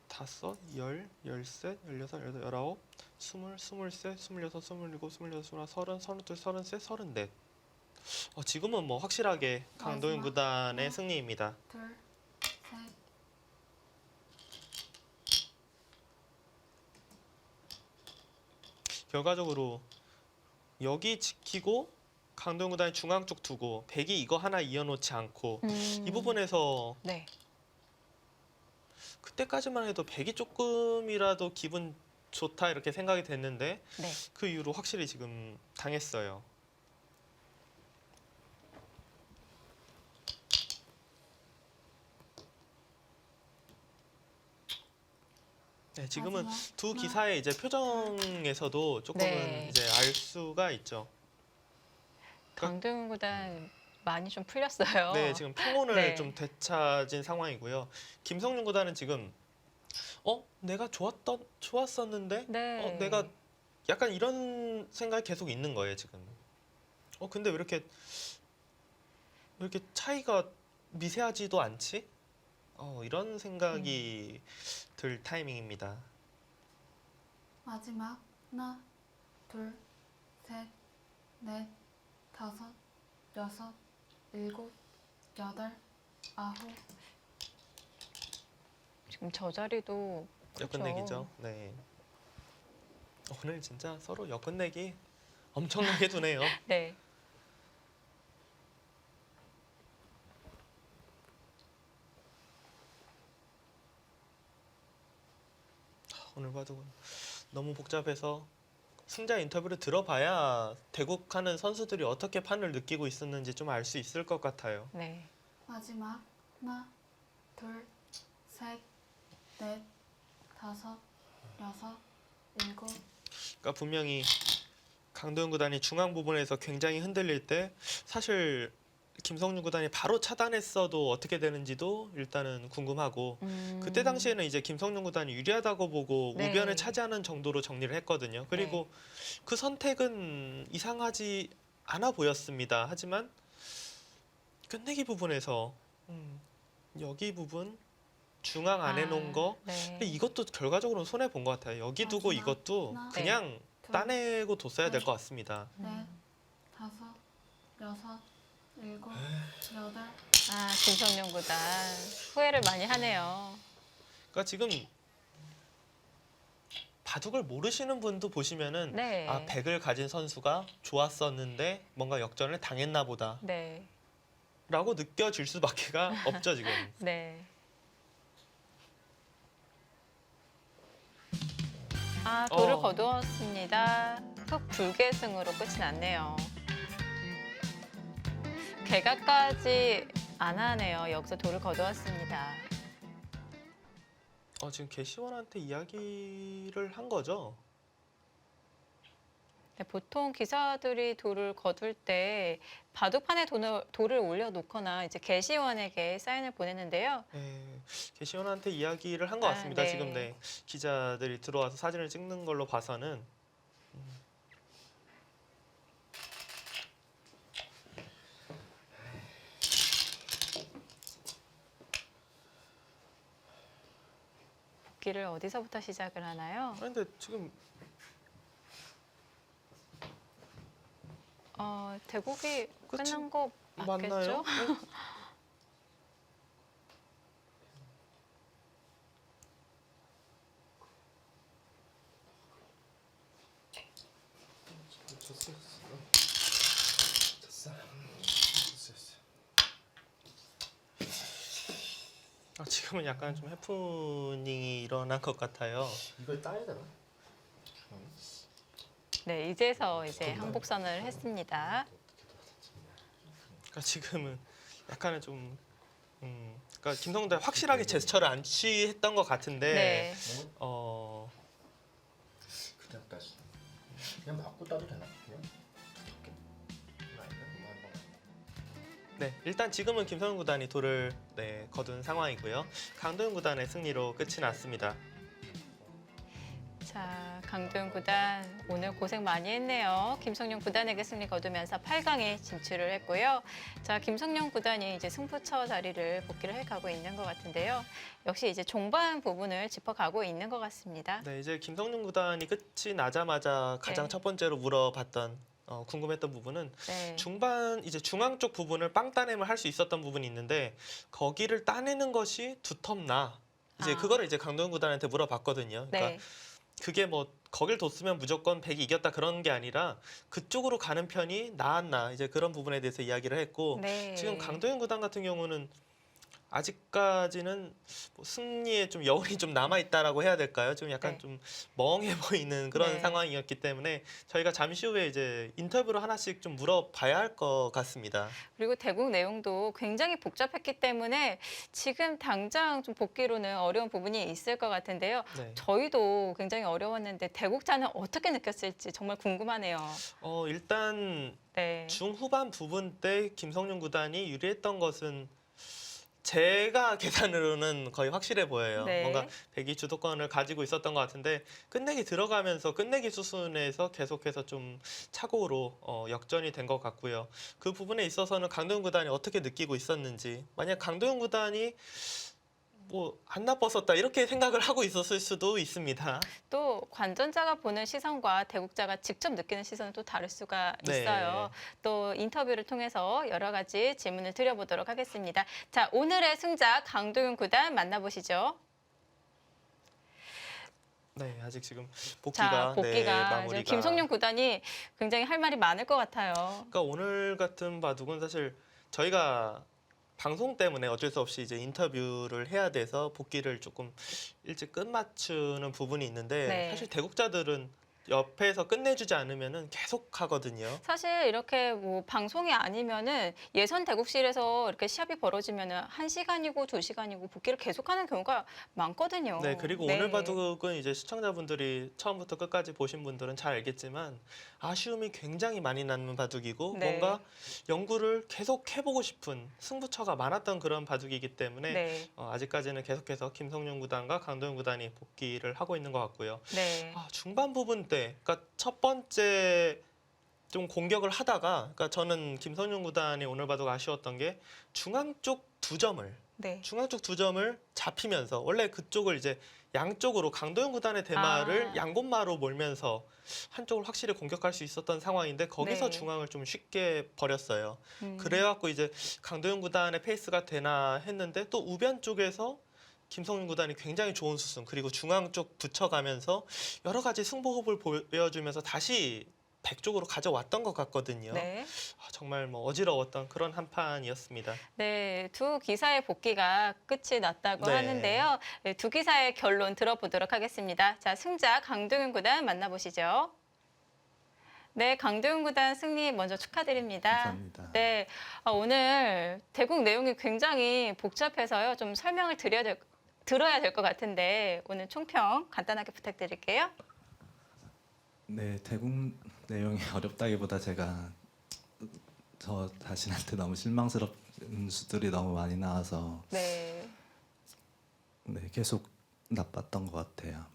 다섯, 열, 열셋, 열여섯, 열여덟, 열아홉, 스물, 스물셋, 스물여섯, 스물일곱, 스물여덟, 스물하나, 서른, 서른둘, 서른셋, 서른넷. 지금은 뭐 확실하게 강도현 마지막. 구단의 하나. 승리입니다. 둘, 셋, 결과적으로 여기 지키고 강도현 구단이 중앙 쪽 두고 백이 이거 하나 이어놓지 않고 이 부분에서 네. 그때까지만 해도 백이 조금이라도 기분 좋다 이렇게 생각이 됐는데 네. 그 이후로 확실히 지금 당했어요. 네, 지금은 마지막. 두 하나. 기사의 이제 표정에서도 조금은 네. 이제 알 수가 있죠. 강동원 구단 많이 좀 풀렸어요. 네, 지금 평온을 네. 좀 되찾은 상황이고요. 김성윤 구단은 지금 내가 좋았었는데 네. 내가 약간 이런 생각이 계속 있는 거예요, 지금. 근데 왜 이렇게 차이가 미세하지도 않지? 이런 생각이 들 타이밍입니다. 마지막. 하나, 둘, 셋, 넷, 다섯, 여섯, 일곱, 여덟, 아홉, 지금 저 자리도 역끝내기죠. 네. 오늘 진짜 서로 역끝내기 엄청나게 두네요. 네. 오늘 봐도 너무 복잡해서 승자 인터뷰를 들어봐야 대국하는 선수들이 어떻게 판을 느끼고 있었는지 좀 알 수 있을 것 같아요. 네. 마지막. 하나, 둘, 셋, 넷, 다섯, 여섯, 일곱, 그러니까 분명히 강도현 구단이 중앙 부분에서 굉장히 흔들릴 때 사실 김성윤 구단이 바로 차단했어도 어떻게 되는지도 일단은 궁금하고 그때 당시에는 이제 김성윤 구단이 유리하다고 보고 네. 우변을 차지하는 정도로 정리를 했거든요. 그리고 그 선택은 이상하지 않아 보였습니다. 하지만 끝내기 부분에서 여기 부분 중앙 안에 놓은 거 네. 근데 이것도 결과적으로는 손해 본 것 같아요. 여기 두고 마지막 이것도 하나, 그냥 둘, 따내고 뒀어야 될 것 같습니다. 넷, 다섯, 여섯, 일곱, 여덟, 김성룡 구단 후회를 많이 하네요. 그러니까 지금 바둑을 모르시는 분도 보시면은 네. 백을 가진 선수가 좋았었는데 뭔가 역전을 당했나 보다 네. 라고 느껴질 수밖에가 없죠 지금. 네. 돌을 거두었습니다. 흑 불계승으로 끝이 났네요. 개가까지 안 하네요. 여기서 돌을 거두었습니다. 지금 개시원한테 이야기를 한 거죠? 네, 보통 기사들이 돌을 거둘 때 바둑판에 돌을 올려놓거나 이제 개시원에게 사인을 보내는데요. 네, 개시원한테 이야기를 한 것 같습니다. 네. 지금 네, 기자들이 들어와서 사진을 찍는 걸로 봐서는 복기를 어디서부터 시작을 하나요? 근데 지금 대국이 끝이 끝난 거 맞겠죠? 맞나요? 네? 지금은 약간 좀 해프닝이 일어난 것 같아요. 이걸 따야 되나? 네, 이제서 이제 항복선을 했습니다. 그러니까 지금은 약간은 좀 그러니까 김성대 확실하게 제스처를 안 취했던 것 같은데 네. 어 그냥까지. 야 그냥 맞고 따도 되나? 그냥 두텁게? 네, 일단 지금은 김성윤 구단이 돌을 거둔 상황이고요. 강도현 구단의 승리로 끝이 났습니다. 자, 강도현 구단 오늘 고생 많이 했네요. 김성룡 구단에게 승리 거두면서 8강에 진출을 했고요. 자, 김성룡 구단이 이제 승부처 자리를 복귀를 해가고 있는 것 같은데요. 역시 이제 종반 부분을 짚어가고 있는 것 같습니다. 네, 이제 김성윤 구단이 끝이 나자마자 가장 네. 첫 번째로 물어봤던 궁금했던 부분은 네. 중반 이제 중앙 쪽 부분을 빵 따내면 할 수 있었던 부분이 있는데 거기를 따내는 것이 두텁나 이제 아. 그거를 이제 강도현 구단한테 물어봤거든요. 그러니까 네. 그게 뭐 거길 뒀으면 무조건 100이 이겼다 그런 게 아니라 그쪽으로 가는 편이 나았나 이제 그런 부분에 대해서 이야기를 했고 네. 지금 강도현 구단 같은 경우는 아직까지는 뭐 승리에 좀 여운이 좀 남아 있다라고 해야 될까요? 좀 약간 네. 좀 멍해 보이는 그런 네. 상황이었기 때문에 저희가 잠시 후에 이제 인터뷰로 하나씩 좀 물어봐야 할 것 같습니다. 그리고 대국 내용도 굉장히 복잡했기 때문에 지금 당장 좀 복귀로는 어려운 부분이 있을 것 같은데요. 네. 저희도 굉장히 어려웠는데 대국자는 어떻게 느꼈을지 정말 궁금하네요. 일단 네. 중후반 부분 때 김성윤 구단이 유리했던 것은 제가 계산으로는 거의 확실해 보여요. 네. 뭔가 배기 주도권을 가지고 있었던 것 같은데 끝내기 들어가면서 끝내기 수순에서 계속해서 좀 착오로 역전이 된 것 같고요. 그 부분에 있어서는 강도현 구단이 어떻게 느끼고 있었는지 만약 강도현 구단이 뭐 안 나빴었다 이렇게 생각을 하고 있었을 수도 있습니다. 또 관전자가 보는 시선과 대국자가 직접 느끼는 시선은 또 다를 수가 네. 있어요. 또 인터뷰를 통해서 여러 가지 질문을 드려보도록 하겠습니다. 자, 오늘의 승자 강도윤 구단 만나보시죠. 네, 아직 지금 자, 복귀가 복귀가 이제 마무리가. 김성룡 구단이 굉장히 할 말이 많을 것 같아요. 그러니까 오늘 같은 바둑은 사실 저희가 방송 때문에 어쩔 수 없이 이제 인터뷰를 해야 돼서 복귀를 조금 일찍 끝마치는 부분이 있는데 네. 사실 대국자들은 옆에서 끝내주지 않으면은 계속 하거든요. 사실 이렇게 뭐 방송이 아니면은 예선 대국실에서 이렇게 시합이 벌어지면은 1시간이고 2시간이고 복귀를 계속하는 경우가 많거든요. 네, 그리고 네. 오늘 바둑은 이제 시청자분들이 처음부터 끝까지 보신 분들은 잘 알겠지만 아쉬움이 굉장히 많이 남는 바둑이고 네. 뭔가 연구를 계속 해보고 싶은 승부처가 많았던 그런 바둑이기 때문에 네. 아직까지는 계속해서 김성룡 구단과 강도현 구단이 복귀를 하고 있는 것 같고요. 네. 중반 부분 때, 그러니까 첫 번째 좀 공격을 하다가, 그러니까 저는 김성윤 구단이 오늘 바둑 아쉬웠던 게 중앙 쪽 두 점을 네. 잡히면서 원래 그쪽을 이제 양쪽으로 강도현 구단의 대마를 양곳마로 몰면서 한쪽을 확실히 공격할 수 있었던 상황인데 거기서 네. 중앙을 좀 쉽게 버렸어요. 음. 그래갖고 이제 강도현 구단의 페이스가 되나 했는데 또 우변 쪽에서 김성윤 구단이 굉장히 좋은 수순 그리고 중앙 쪽 붙여가면서 여러 가지 승부호흡을 보여주면서 다시 백 쪽으로 가져왔던 것 같거든요. 네. 정말 뭐 어지러웠던 그런 한 판이었습니다. 네, 두 기사의 복귀가 끝이 났다고 네. 하는데요. 네, 두 기사의 결론 들어보도록 하겠습니다. 자, 승자 강도윤 구단 만나보시죠. 네, 강도윤 구단 승리 먼저 축하드립니다. 감사합니다. 네, 오늘 대국 내용이 굉장히 복잡해서요. 좀 설명을 들어야 될 것 같은데 오늘 총평 간단하게 부탁드릴게요. 네, 대국 내용이 어렵다기보다 제가 저 자신한테 너무 실망스러운 수들이 너무 많이 나와서 네. 네, 계속 나빴던 것 같아요.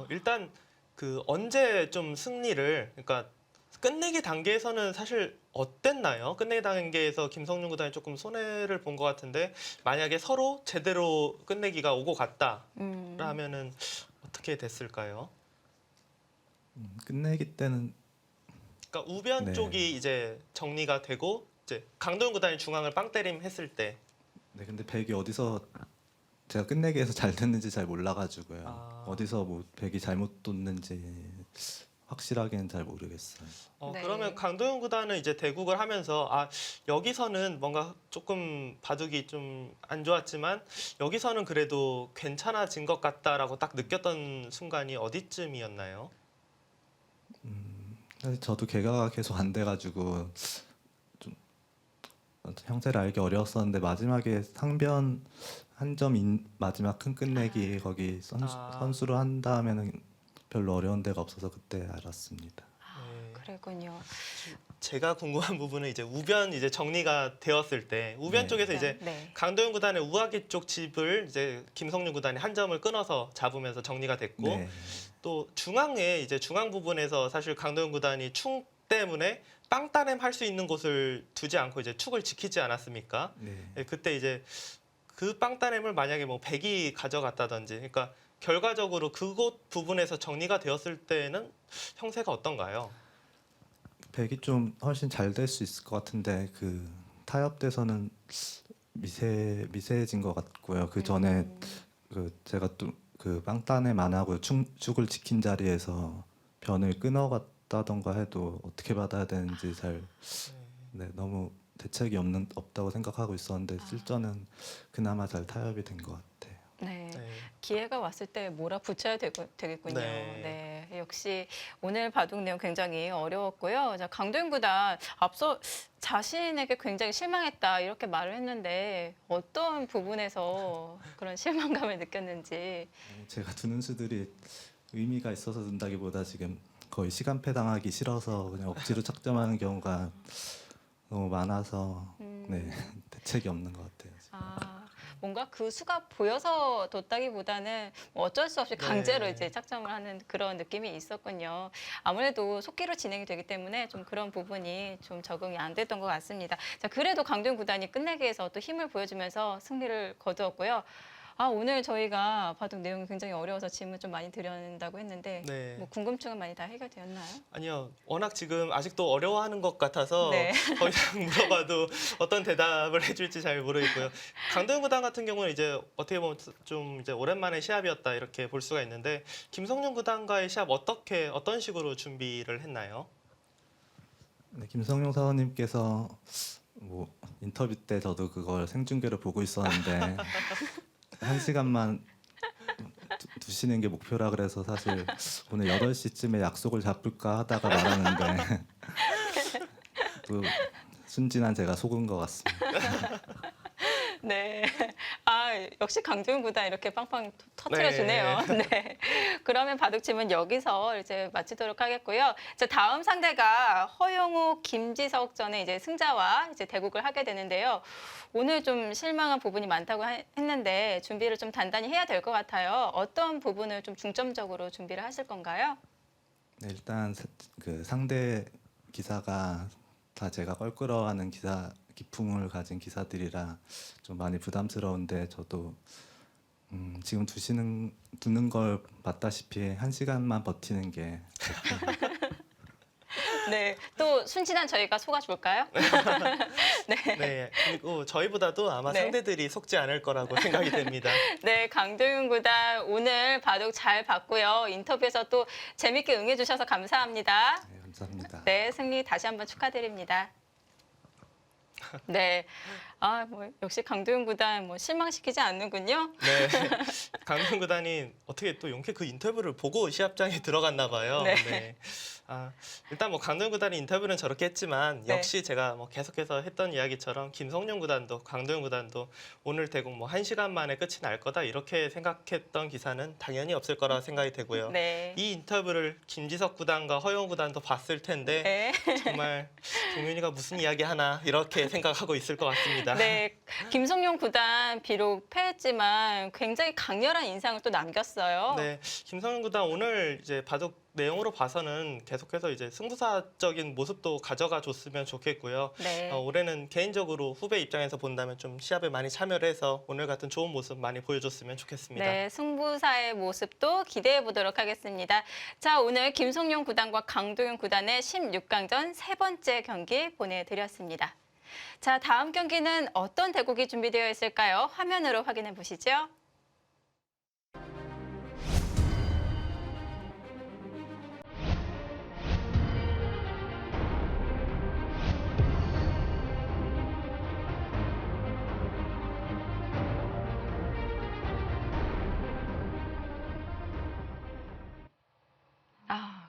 일단 그 언제 좀 승리를 그러니까 끝내기 단계에서는 사실 어땠나요? 끝내기 단계에서 김성윤 구단이 조금 손해를 본 것 같은데 만약에 서로 제대로 끝내기가 오고 갔다라면은 어떻게 됐을까요? 끝내기 때는 그러니까 우변 네. 쪽이 이제 정리가 되고 이제 강도현 구단이 중앙을 빵 때림 했을 때 네, 근데 백이 어디서 제가 끝내기에서 잘 됐는지 잘 몰라가지고요. 어디서 뭐 백이 잘못 뒀는지 확실하게는 잘 모르겠어요. 네. 그러면 강도현 구단은 이제 대국을 하면서 여기서는 뭔가 조금 바둑이 좀 안 좋았지만 여기서는 그래도 괜찮아진 것 같다라고 딱 느꼈던 순간이 어디쯤이었나요? 사실 저도 개가가 계속 안 돼가지고 좀 형태를 알기 어려웠었는데 마지막에 상변 한 점 마지막 큰 끝내기 거기 선수로 한 다음에는 별로 어려운 데가 없어서 그때 알았습니다. 그랬군요. 제가 궁금한 부분은 이제 우변 이제 정리가 되었을 때 우변 네. 쪽에서 이제 네. 강도현 구단의 우아기 쪽 집을 이제 김성윤 구단이 한 점을 끊어서 잡으면서 정리가 됐고 네. 또 중앙에 이제 중앙 부분에서 사실 강도현 구단이 충 때문에 빵따냄 할 수 있는 곳을 두지 않고 이제 축을 지키지 않았습니까? 네. 예, 그때 이제 그 빵따냄을 만약에 뭐 백이 가져갔다든지, 그러니까 결과적으로 그곳 부분에서 정리가 되었을 때는 형세가 어떤가요? 백이 좀 훨씬 잘 될 수 있을 것 같은데 그 타협돼서는 미세해진 것 같고요. 그 전에 그 제가 또 그 빵따냄 안 하고 축을 지킨 자리에서 변을 끊어갔다던가 해도 어떻게 받아야 되는지 잘 네, 너무 대책이 없다고 생각하고 있었는데 실전은 그나마 잘 타협이 된 것 같아요. 네. 네. 기회가 왔을 때 몰아붙여야 되겠군요. 네. 네. 역시 오늘 바둑 내용 굉장히 어려웠고요. 자, 강도현 구단 앞서 자신에게 굉장히 실망했다 이렇게 말을 했는데 어떤 부분에서 그런 실망감을 느꼈는지. 제가 두는 수들이 의미가 있어서 둔다기보다 지금 거의 시간패 당하기 싫어서 그냥 억지로 착점하는 경우가 너무 많아서 네, 대책이 없는 것 같아요. 지금. 뭔가 그 수가 보여서 뒀다기보다는 뭐 어쩔 수 없이 강제로 네. 이제 착점을 하는 그런 느낌이 있었군요. 아무래도 속기로 진행이 되기 때문에 좀 그런 부분이 좀 적응이 안 됐던 것 같습니다. 자, 그래도 강도현 구단이 끝내기 위해서 또 힘을 보여주면서 승리를 거두었고요. 오늘 저희가 바둑 내용이 굉장히 어려워서 질문 좀 많이 드린다고 했는데 네. 뭐 궁금증은 많이 다 해결되었나요? 아니요, 워낙 지금 아직도 어려워하는 것 같아서 네. 더 이상 물어봐도 어떤 대답을 해줄지 잘 모르겠고요. 강도현 구단 같은 경우는 이제 어떻게 보면 좀 이제 오랜만에 시합이었다 이렇게 볼 수가 있는데 김성윤 구단과의 시합 어떤 식으로 준비를 했나요? 네, 김성용 사원님께서 뭐 인터뷰 때 저도 그걸 생중계로 보고 있었는데 1시간만 두시는 게 목표라 그래서 사실 오늘 8시쯤에 약속을 잡을까 하다가 말았는데 또 순진한 제가 속은 것 같습니다. 네. 역시 강도현 구단 이렇게 빵빵 터트려 주네요. 네. 그러면 바둑 질문 여기서 이제 마치도록 하겠고요. 자, 다음 상대가 허용우, 김지석 전에 이제 승자와 이제 대국을 하게 되는데요. 오늘 좀 실망한 부분이 많다고 했는데 준비를 좀 단단히 해야 될 것 같아요. 어떤 부분을 좀 중점적으로 준비를 하실 건가요? 네, 일단 그 상대 기사가 다 제가 껄끄러워하는 기풍을 가진 기사들이라 좀 많이 부담스러운데 저도 지금 두는 걸 봤다시피 1시간만 버티는 게 네. 또 순진한 저희가 속아줄까요? 네. 그리고 저희보다도 아마 네. 상대들이 속지 않을 거라고 생각이 됩니다. 네, 강도윤 구단 오늘 바둑 잘 봤고요. 인터뷰에서 또 재밌게 응해주셔서 감사합니다. 네, 감사합니다. 네, 승리 다시 한번 축하드립니다. 네, 뭐 역시 강도윤 구단 뭐 실망시키지 않는군요. 네. 강도현 구단이 어떻게 또 용케 그 인터뷰를 보고 시합장에 들어갔나 봐요. 네. 일단 뭐 강도현 구단이 인터뷰는 저렇게 했지만 네. 역시 제가 뭐 계속해서 했던 이야기처럼 김성룡 구단도 강도현 구단도 오늘 대국 뭐 1시간 만에 끝이 날 거다 이렇게 생각했던 기사는 당연히 없을 거라 생각이 되고요. 네. 이 인터뷰를 김지석 구단과 허용 구단도 봤을 텐데 네. 정말 동윤이가 무슨 이야기 하나 이렇게 생각하고 있을 것 같습니다. 네, 김성용 구단 비록 패했지만 굉장히 강렬한 인상을 또 남겼어요. 네, 김성윤 구단 오늘 이제 바둑 내용으로 봐서는 계속해서 이제 승부사적인 모습도 가져가 줬으면 좋겠고요. 네. 올해는 개인적으로 후배 입장에서 본다면 좀 시합에 많이 참여를 해서 오늘 같은 좋은 모습 많이 보여줬으면 좋겠습니다. 네, 승부사의 모습도 기대해 보도록 하겠습니다. 자, 오늘 김성용 구단과 강도윤 구단의 16강전 세 번째 경기 보내드렸습니다. 자, 다음 경기는 어떤 대국이 준비되어 있을까요? 화면으로 확인해 보시죠.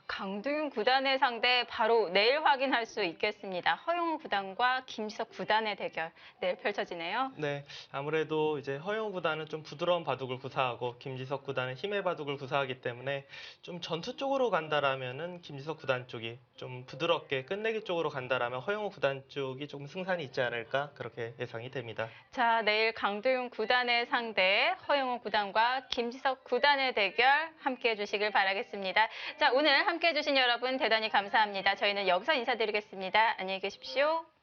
강두윤 구단의 상대 바로 내일 확인할 수 있겠습니다. 허용호 구단과 김지석 구단의 대결 내일 펼쳐지네요. 네, 아무래도 이제 허용 구단은 좀 부드러운 바둑을 구사하고 김지석 구단은 힘의 바둑을 구사하기 때문에 좀 전투 쪽으로 간다라면은 김지석 구단 쪽이 좀 부드럽게 끝내기 쪽으로 간다라면 허용 구단 쪽이 조금 승산이 있지 않을까 그렇게 예상이 됩니다. 자, 내일 강두윤 구단의 상대 허용호 구단과 김지석 구단의 대결 함께해 주시길 바라겠습니다. 자, 오늘 함께해 주신 여러분 대단히 감사합니다. 저희는 여기서 인사드리겠습니다. 안녕히 계십시오.